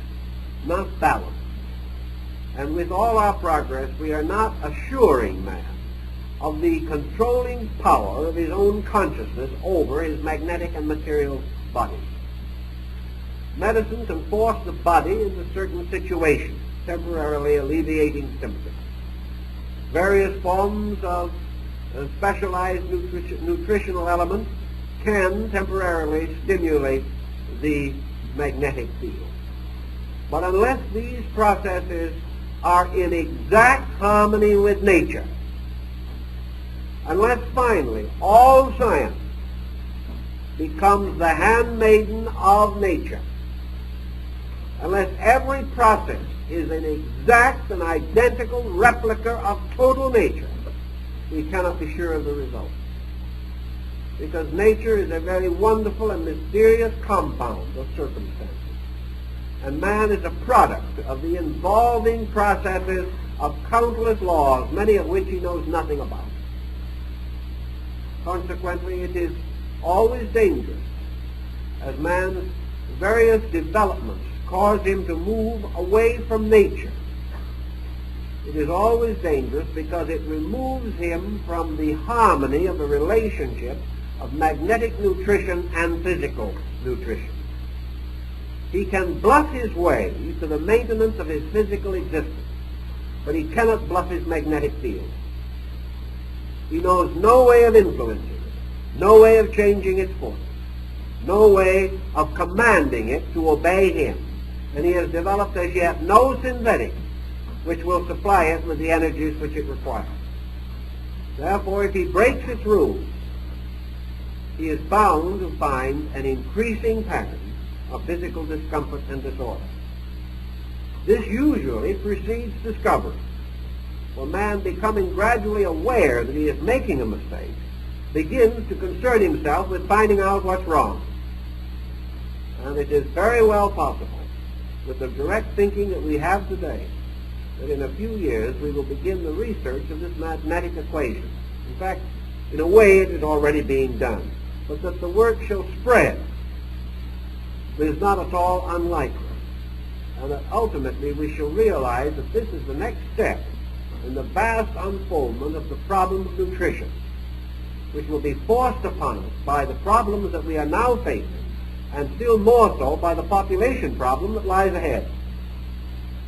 not balanced. And with all our progress, we are not assuring man of the controlling power of his own consciousness over his magnetic and material body. Medicine can force the body into certain situations, temporarily alleviating symptoms. Various forms of specialized nutritional elements can temporarily stimulate the magnetic field. But unless these processes are in exact harmony with nature, unless finally all science becomes the handmaiden of nature, unless every process is an exact and identical replica of total nature, we cannot be sure of the result. Because nature is a very wonderful and mysterious compound of circumstances. And man is a product of the involving processes of countless laws, many of which he knows nothing about. Consequently, it is always dangerous as man's various developments cause him to move away from nature it is always dangerous because it removes him from the harmony of the relationship of magnetic nutrition and physical nutrition. He can bluff his way to the maintenance of his physical existence, but he cannot bluff his magnetic field. He knows no way of influencing it, no way of changing its force, no way of commanding it to obey him. And he has developed as yet no synthetic which will supply it with the energies which it requires. Therefore, if he breaks its rules, he is bound to find an increasing pattern of physical discomfort and disorder. This usually precedes discovery, for man, becoming gradually aware that he is making a mistake, begins to concern himself with finding out what's wrong. And it is very well possible, with the direct thinking that we have today, that in a few years we will begin the research of this magnetic equation. In fact, in a way it is already being done, but that the work shall spread is not at all unlikely, and that ultimately we shall realize that this is the next step in the vast unfoldment of the problem of nutrition, which will be forced upon us by the problems that we are now facing, and still more so by the population problem that lies ahead.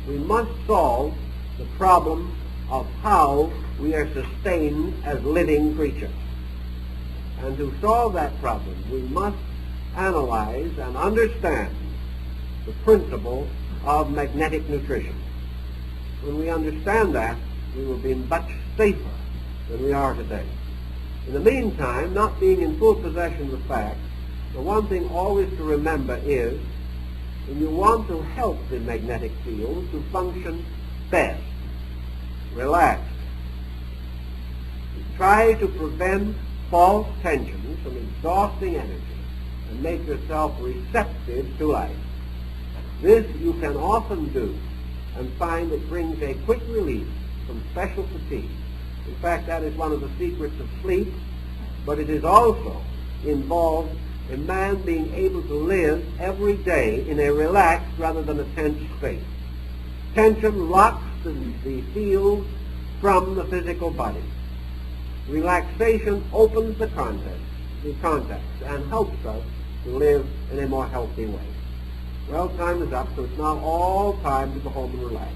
We must solve the problem of how we are sustained as living creatures. And to solve that problem, we must analyze and understand the principle of magnetic nutrition. When we understand that, we will be much safer than we are today. In the meantime, not being in full possession of the facts, the one thing always to remember is, when you want to help the magnetic field to function best, relax. Try to prevent false tensions from exhausting energy and make yourself receptive to life. This you can often do and find it brings a quick relief from special fatigue. In fact, that is one of the secrets of sleep, but it is also involved in man being able to live every day in a relaxed rather than a tense state. Tension locks the field from the physical body. Relaxation opens the contacts, and helps us to live in a more healthy way. Well, time is up, so it's now all time to go home and relax.